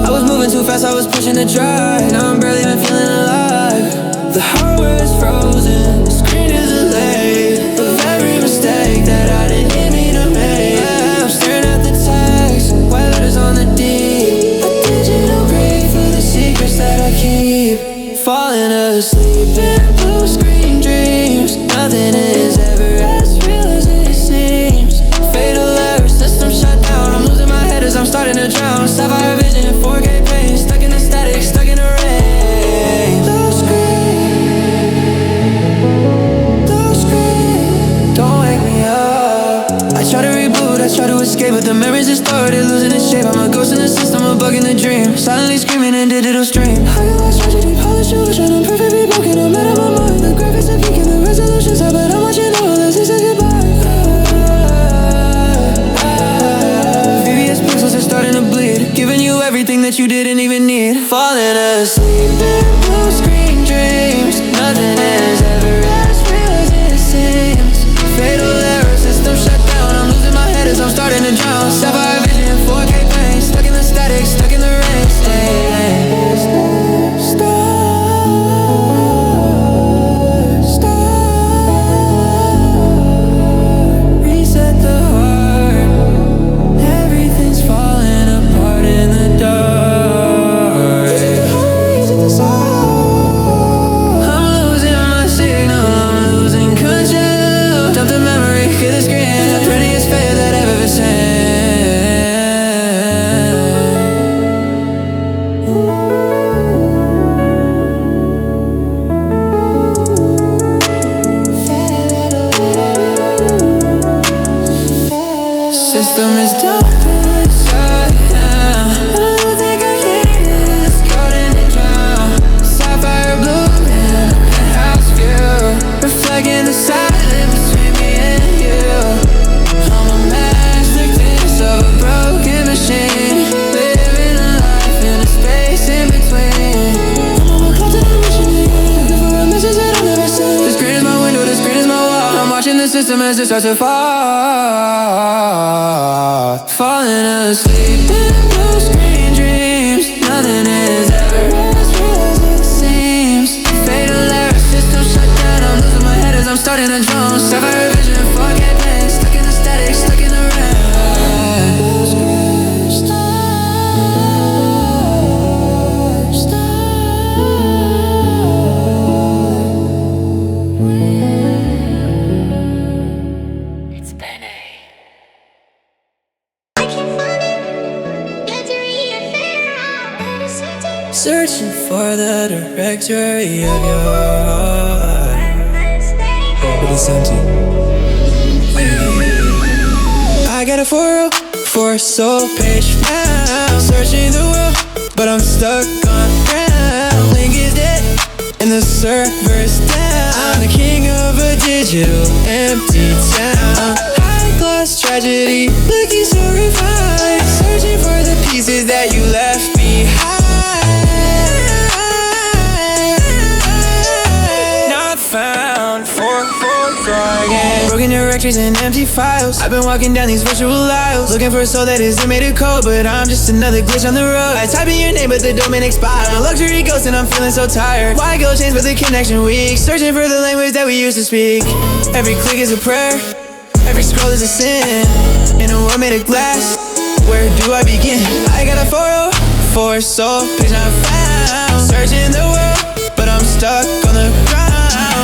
I was moving too fast, I was pushing the drive. Now I'm barely even feeling alive. The hardware is frozen, the screen is delayed of every mistake that I didn't mean to make. I'm staring at the text, white letters on the deep. A digital grave for the secrets that I keep. Falling asleep in blue screen dreams. Nothing is ever as real as it seems. Fatal error, system shut down. I'm losing my head as I'm starting to drown. Sapphire vision, 4K pain, stuck in the static, stuck in the rain. Blue screen, don't wake me up. I try to reboot, I try to escape, but the memories distorted, losing its shape. I'm a ghost in the system, a bug in the dream, silently screaming in digital stream. I realize tragedy, polished illusion, I'm perfectly broken, I'm out of my mind. The graphics are peaking, the resolution's high, but I'm watching all this, he said goodbye. VVS pixels are starting to bleed, giving you everything that you didn't even need. Falling asleep in blue screen dreams, nothing else. the system as it starts to fall. Falling asleep in blue screen dreams. Nothing is ever as real as it seems. Fatal error, system shut down. I'm losing my head as I'm starting to drown. Sapphire vision, forget things. Stuck in the static, stuck in the red. Searching for the directory of your heart, but it's empty. I got a 404 soul page found. Searching the world, but I'm stuck on ground. Link is dead, and the server's down. I'm the king of a digital empty town. High class tragedy, looking so refined. Searching for the pieces that you left behind. Found 444 again. Broken directories and empty files. I've been walking down these virtual aisles, looking for a soul that is inmated code, but I'm just another glitch on the road. I type in your name, but the domain expired. I'm a luxury ghost and I'm feeling so tired. Why go change, but the connection weak? Searching for the language that we used to speak. Every click is a prayer, every scroll is a sin. In a world made of glass, where do I begin? I got a 404 soul page I found. Searching the world, but I'm stuck on the ground.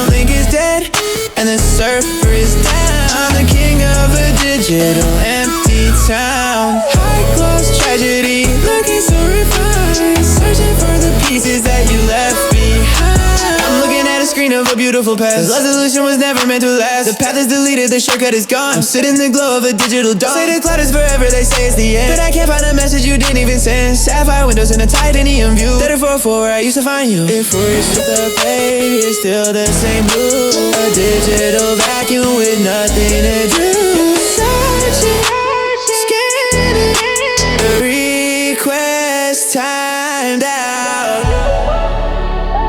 Link is dead, and the server is down. The king of a digital empty town. High class tragedy, looking so refined. Searching for the pieces that you left behind. I'm looking at a screen of a beautiful past. The resolution was never meant to last. The path is deleted, the shortcut is gone. I'm sitting in the glow of a digital dawn. Say the cloud is forever, they say it's the end, but I can't find a message you didn't even send. Sapphire windows in a titanium view. 34 where I used to find you. If we're the baby, it's still the same blue. A digital vacuum with nothing to do. Searching, scanning, the request timed out.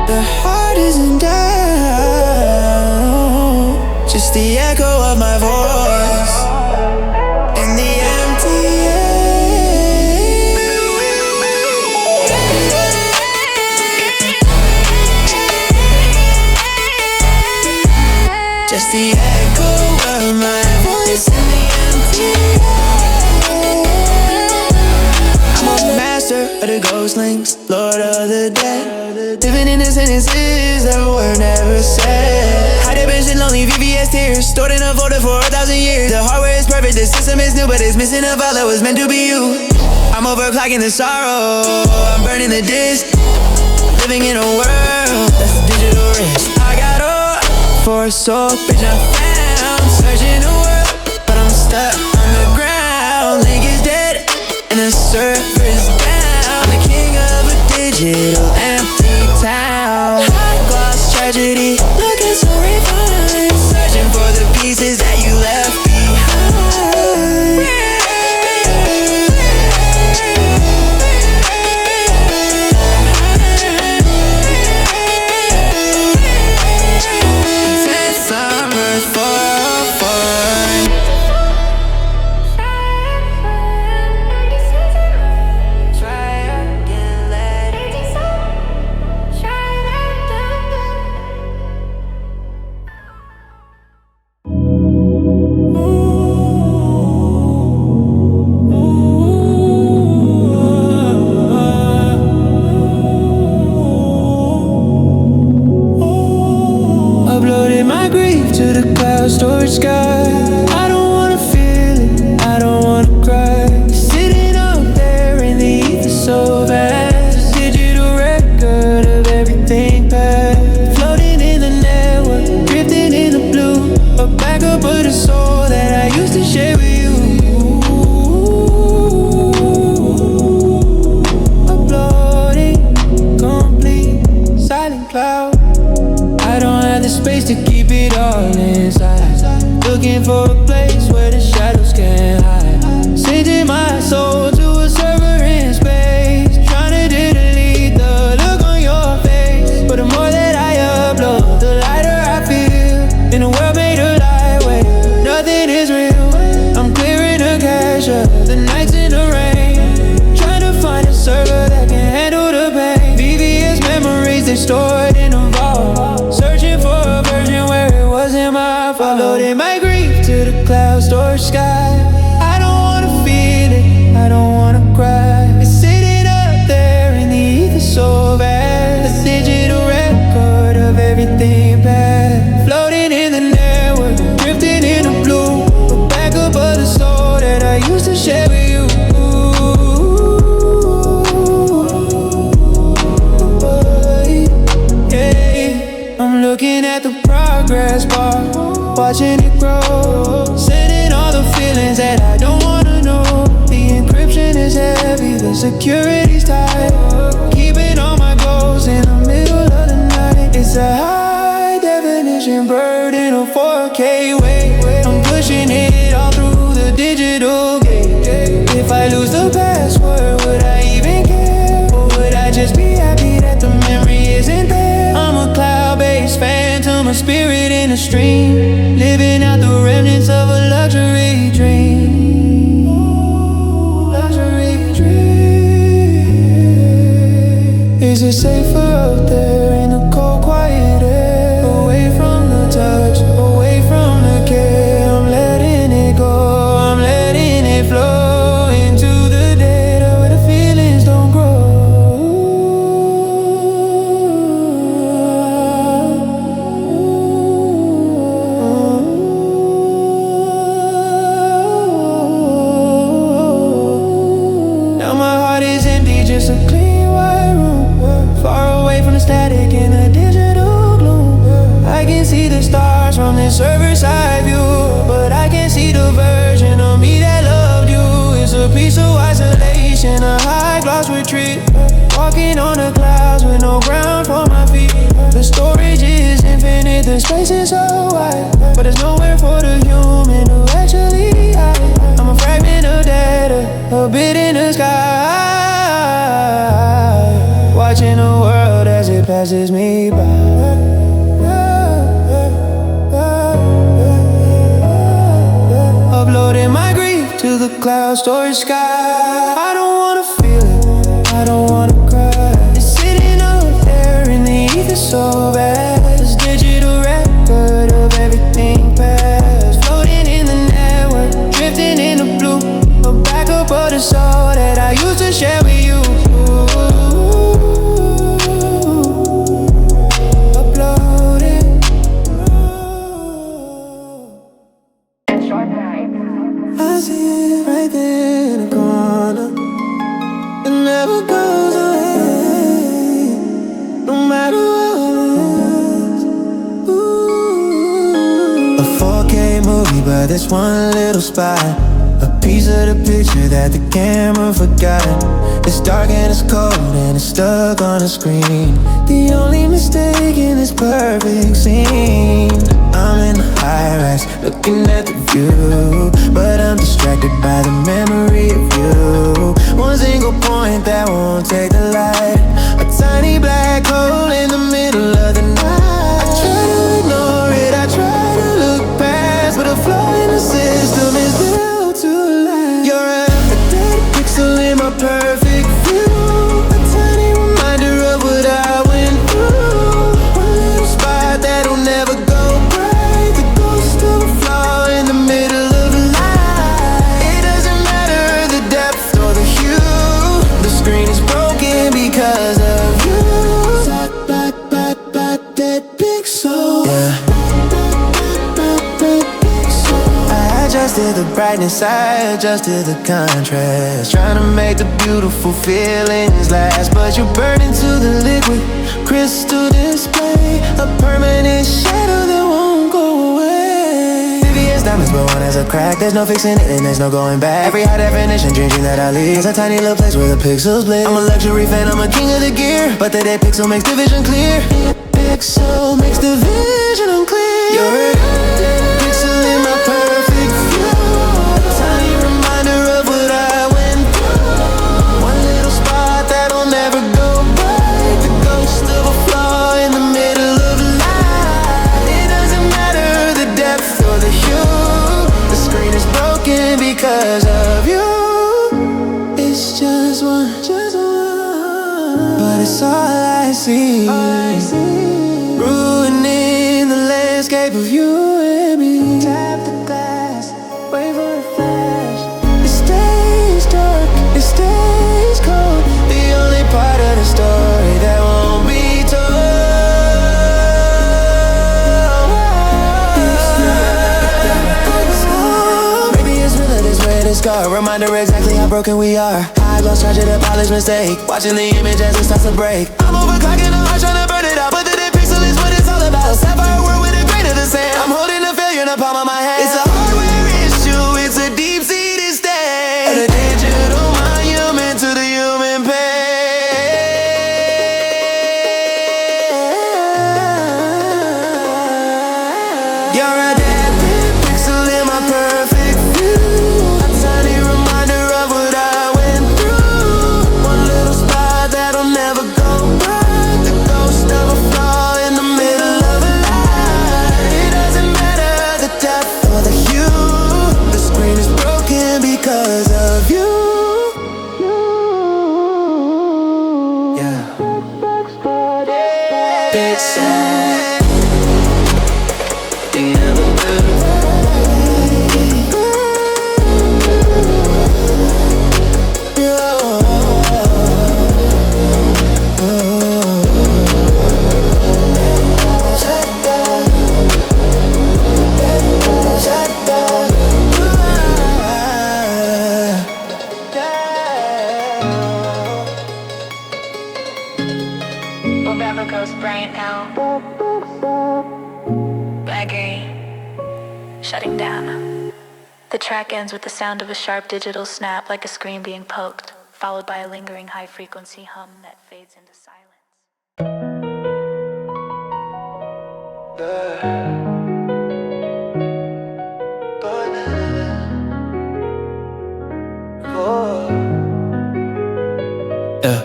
The heart isn't down, just the echo of my voice in the empty air. Just the echo of my voice in the empty air. I'm a master of the ghost links, lord of the dead. Living in the sentences that were never said. High dimension, lonely VVS tears, stored in a folder for 1,000 years. The hardware is perfect, the system is new, but it's missing a file that was meant to be you. I'm overclocking the sorrow, I'm burning the disc. Living in a world that's digital rich. I got all for a soul, bitch, I found. Searching the world, but I'm stuck on the ground. Link is dead, and the server is down. The king of a digital empty town. High gloss tragedy, looking so refined. Searching for the pieces that you left behind. Summer 404. Uploaded my grief to the cloud storage sky. I don't wanna feel it, I don't wanna cry. Sitting up there in the ether so vast. Digital record of everything past. Floating in the network, drifting in the blue. A backup of the soul that I used to share with you. Uploading, complete, silent cloud. I don't have the space to keep it all inside. Looking for a place where the shadows can hide. Sending my soul to a server in space. Trying to delete the look on your face. But the more that I upload, the lighter I feel. In a world made of lightweight, stored in a vault, searching for a version where it wasn't my fault. Loaded my grief to the cloud storage sky. I don't wanna feel it, I don't wanna cry. It's sitting up there in the ether so vast, a digital record of everything past, floating in the network, drifting in the blue, a backup of the soul that I used to share with you. Looking at the progress bar, watching it grow, sending all the feelings that I don't wanna know. The encryption is heavy, the security's tight, keeping all my goals in the middle of the night. It's a high definition burden of 4K wave. I'm pushing it all through the digital gate. If I lose the password, would I even care? Or would I just be happy that the memory isn't there? I'm a cloud-based phantom, a spirit in a stream, living out the remnants of a luxury dream. Luxury dream. Is it safer out there in the cold, quiet air? Away from the touch, away from the care. I'm letting it go, I'm letting it flow into the data where the feelings don't grow. Now my heart is empty, just a clean white room, far away from the static in the digital gloom. I can see the stars from this server side view, but I can't see the version of me that loved you. It's a piece of isolation, a high gloss retreat, walking on the clouds with no ground for my feet. The storage is infinite, the space is so wide, but there's nowhere for the human to actually hide. I'm a fragment of data, a bit in the sky, watching the world as it passes me by. Uploading my grief to the cloud storage sky. I don't wanna feel it, I don't wanna cry. It's sitting up there in the ether so vast, this digital record of everything past, floating in the network, drifting in the blue, a backup of the soul that I used to share with you. Uploading. I see it right there in the corner. It never goes away, no matter what it is. Ooh. A 4K movie, but it's one little spot, a piece of the picture that the camera forgot. It's dark and it's cold and it's stuck on the screen. The only mistake in this perfect scene. I'm in the high rise, looking at the view, but I'm distracted by the memory of you. One single point that won't take the light, a tiny black hole in the middle of the night. I try to ignore it, I try to look past, but a flaw in the system is built to last. You're a dead pixel in my perfect view, a tiny reminder of what I went through. One little spot that'll never go bright, the ghost of a flaw in the middle of the light. It doesn't matter the depth or the hue, the screen is broken because of you. Dead pixel. Yeah. I adjusted the brightness, I adjusted the contrast, trying to make the beautiful feelings last, but you burn into the liquid crystal display, a permanent shadow that won't go away. VVS diamonds, but one has a crack, there's no fixing it and there's no going back. Every high definition dream that I leave is a tiny little place where the pixels bleed. I'm a luxury fan, I'm a king of the gear, but the dead pixel makes the vision clear. Pixel makes the vision unclear. You're a dead pixel in my perfect view, a tiny reminder of what I went through. One little spot that'll never go bright, the ghost of a flaw in the middle of the light. It doesn't matter the depth or the hue, the screen is broken because of you. It's just one, but it's all I see. escape of you and me. Tap the glass, wait for the flash. It stays dark, it stays cold. The only part of the story that won't be told. Maybe it's real that this way to scar. Reminder exactly how broken we are. High gloss charging a polished mistake. Watching the image as it starts to break. I'm overclocking the heart trying to burn it out, but the pixel is what it's all about. Sapphire world with a grain of the sand. I'm holding a failure in the palm of my hand. It's a hardware issue, it's a deep-seated stain. A digital monument to the human pain. You're a dead pixel in my perfect view. A tiny reminder of what I went through. One little spot that'll never go back. The ghost of a flaw in the middle of a lie. It doesn't matter the depth or the hue. The screen is broken because of you. Yeah. It's sad. You never knew. Remember goes Bryant now. Baggery. Shutting down. The track ends with the sound of a sharp digital snap, like a screen being poked, followed by a lingering high-frequency hum that fades into silence.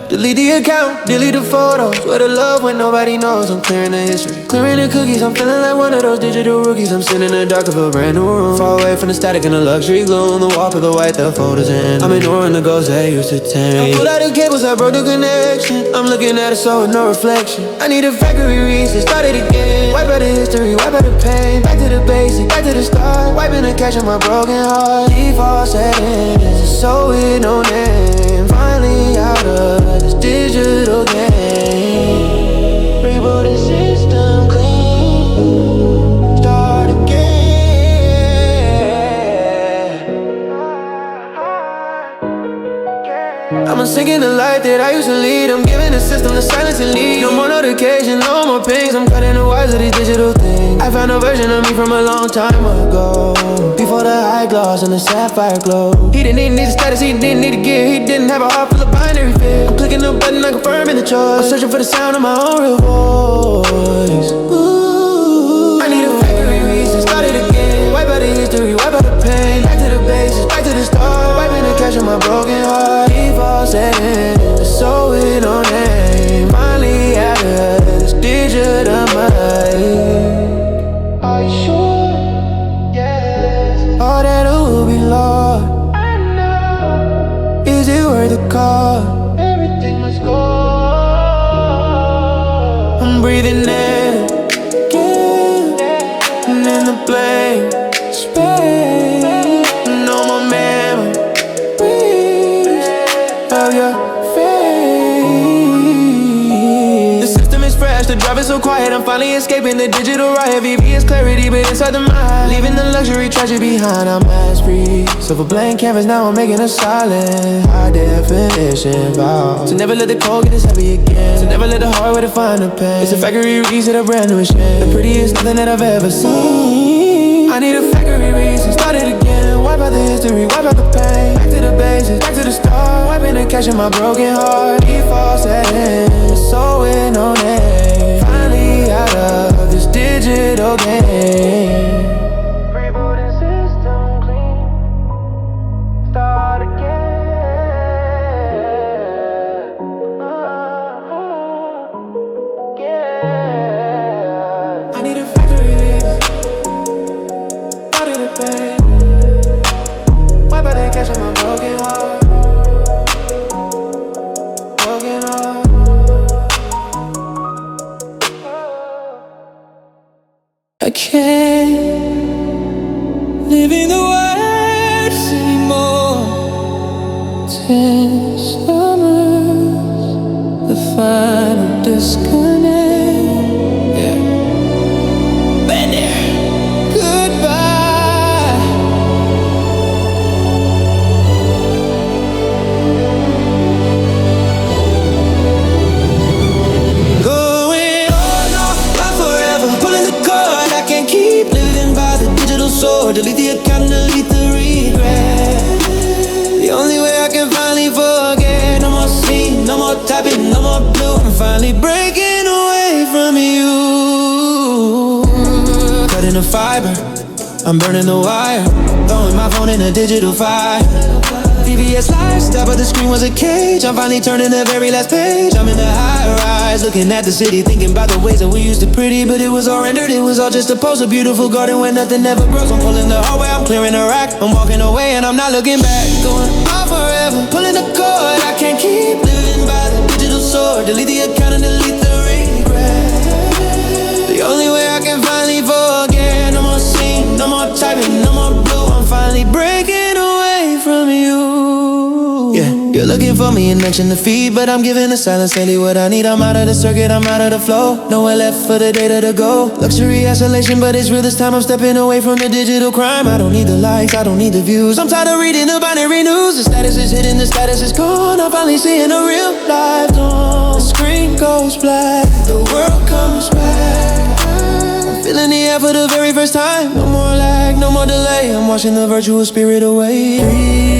Delete the account, delete the photos. Where the love when nobody knows. I'm clearing the history, clearing the cookies. I'm feeling like one of those digital rookies. I'm sitting in the dark of a brand new room, far away from the static and the luxury gloom. The wallpaper white, the photos in. I'm ignoring the ghosts that used to tame. I pulled out the cables, I broke the connection. I'm looking at a soul with no reflection. I need a factory reset, start it again. Wipe out the history, wipe out the pain. Back to the basic, back to the start. Wiping the cache on my broken heart. Default settings, a soul with no name. Finally out of this digital game. Reboot the system clean. Start again. I'm sinking the light that I used to lead. I'm giving the system the silence and lead. No more notification, no more pings. I'm cutting the wires of these digital things. I found a version of me from a long time ago, before the high gloss and the sapphire glow. He didn't even need the status, he didn't need to gear. He didn't have a heart full of binary fear. I'm clicking the button, I confirm in the choice. I'm searching for the sound of my own real voice. Ooh, I need a factory reset, start it again. Wipe out the history, wipe out the pain. Back to the basics, back to the start. Wiping the cache on my broken heart. Default settings, a soul with no name. Finally out of this digital mind. Are you sure? Yes. All that will be lost. I know. Is it worth the cost? Everything must go. I'm breathing in again, and in the blank space. No more memories of your face. The system is fresh, the drive is so quiet. I'm finally escaping the digital riot. VV is clarity, but inside the mind, leaving the luxury treasure behind. I'm mass free, silver blank canvas. Now I'm making a solid high definition vow. So never let the cold get us heavy again. So never let the hard way to find the pain. It's a factory reset, a brand new machine. The prettiest nothing that I've ever seen. I need a factory reset, start it again. Wipe out the history, wipe out the pain. Back to the basics, back to the start. Wiping the cache on my broken heart. Default settings, so with no name. Finally out of this digital game. Reboot the system clean. Start again. Yeah. I need a factory reset. Out of the pain. Wipe out the cache on my broken heart. Broken heart. I can't live in the words anymore. 10 summers, the final disconnect. Yeah, been there. Goodbye. Going on, not forever. Pulling the cord, I can't keep living by the digital sword. Delete the account and delete the regret. The only way I can finally forget. No more scene, no more tapping, no more blue. I'm finally breaking away from you. Cutting the fiber, I'm burning the wire. Throwing my phone in a digital fire. VVS lifestyle, but the screen was a cage. I'm finally turning the very last page. I'm in the high rise, looking at the city, thinking about the ways that we used to pretty. But it was all rendered, it was all just a pose. A beautiful garden where nothing ever grows. I'm pulling the hallway, I'm clearing the rack. I'm walking away and I'm not looking back. Going on forever, pulling the cord. I can't keep living by the digital sword. Delete the account and delete the regret. The only way I can finally forget. No more scene, no more typing, no more blue. I'm finally breaking away from you. Yeah, you're looking for me and mention the feed, but I'm giving the silence daily what I need. I'm out of the circuit, I'm out of the flow. Nowhere left for the data to go. Luxury isolation, but it's real this time. I'm stepping away from the digital crime. I don't need the likes, I don't need the views. I'm tired of reading the binary news. The status is hidden, the status is gone. I'm finally seeing a real life dawn. The screen goes black, the world comes back. I'm feeling the air for the very first time. No more lag, no more delay. I'm washing the virtual spirit away. Breathe.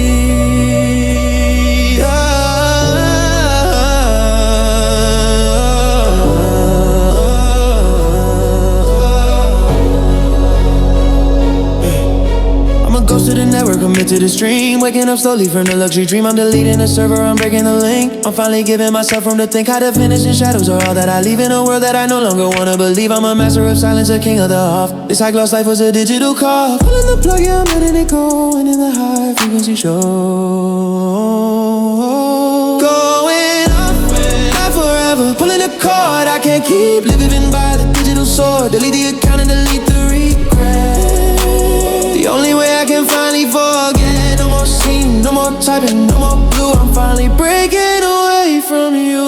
Ghost to the network, commit to the stream. Waking up slowly from the luxury dream. I'm deleting the server, I'm breaking the link. I'm finally giving myself room to think. High definition shadows are all that I leave in a world that I no longer wanna believe. I'm a master of silence, a king of the off. This high gloss life was a digital call. Pulling the plug, yeah, I'm letting it go. And in the high frequency show. Going up, not forever. Pulling the cord, I can't keep living by the digital sword. Delete the account and delete the regret. The only way I can finally forget. No more scene, no more typing, no more blue. I'm finally breaking away from you.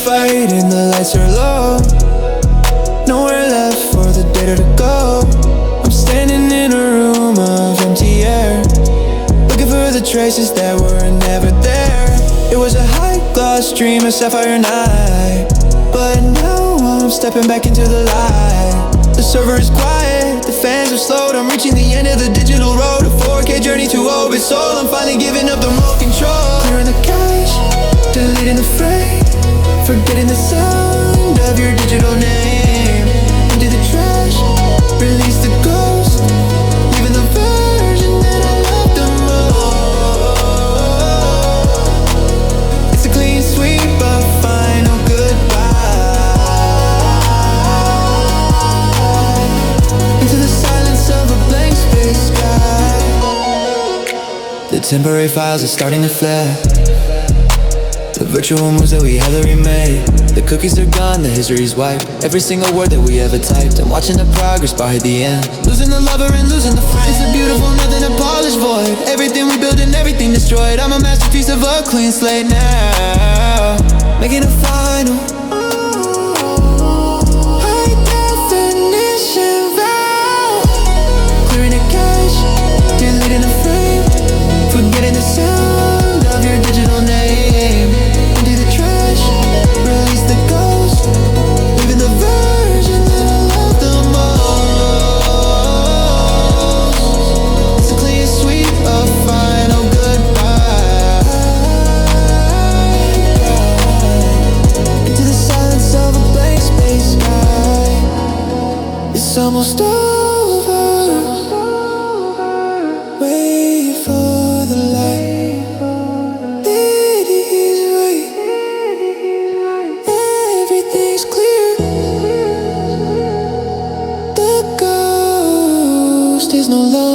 Fighting, the lights are low. Nowhere left for the data to go. I'm standing in a room of empty air, looking for the traces that were never there. It was a high gloss dream, a sapphire night, but now I'm stepping back into the light. The server is quiet, the fans are slowed. I'm reaching the end of the digital road, a 4K journey to orbit soul. I'm finally giving up the remote control. Clearing the cache, deleting the frame. Forgetting the sound of your digital name. Into the trash, release the ghost. Leaving the version that I love the most. It's a clean sweep, a final goodbye. Into the silence of a blank space sky. The temporary files are starting to flare. The virtual moves that we had to remade. The cookies are gone, the history's wiped. Every single word that we ever typed. I'm watching the progress by the end. Losing the lover and losing the friend. It's a beautiful, nothing to polish void. Everything we built and everything destroyed. I'm a masterpiece of a clean slate now. Making a final high definition vow. Clearing the cache,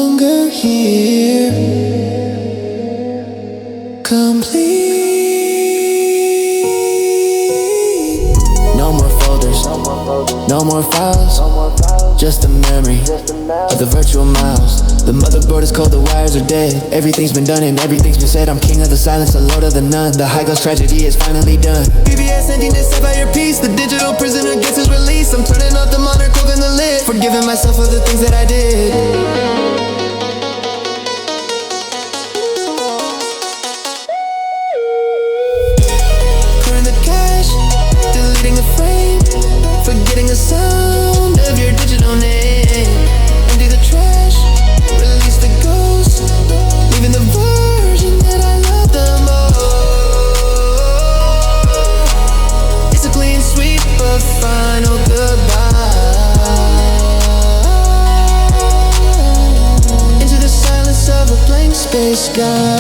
longer here. Complete. No more folders, no more files. Just a memory of the virtual miles. The motherboard is cold, the wires are dead. Everything's been done and everything's been said. I'm king of the silence, the lord of the none. The high ghost tragedy is finally done. BBS ending this fire piece. The digital prisoner gets his release. I'm turning off the monitor, closing the lid. Forgiving myself for the things that I did. Putting the cash, deleting the frame, forgetting the sound of your digital name. Empty the trash, release the ghost, leaving the version that I love the most. It's a clean sweep, a final goodbye. Into the silence of a blank space sky.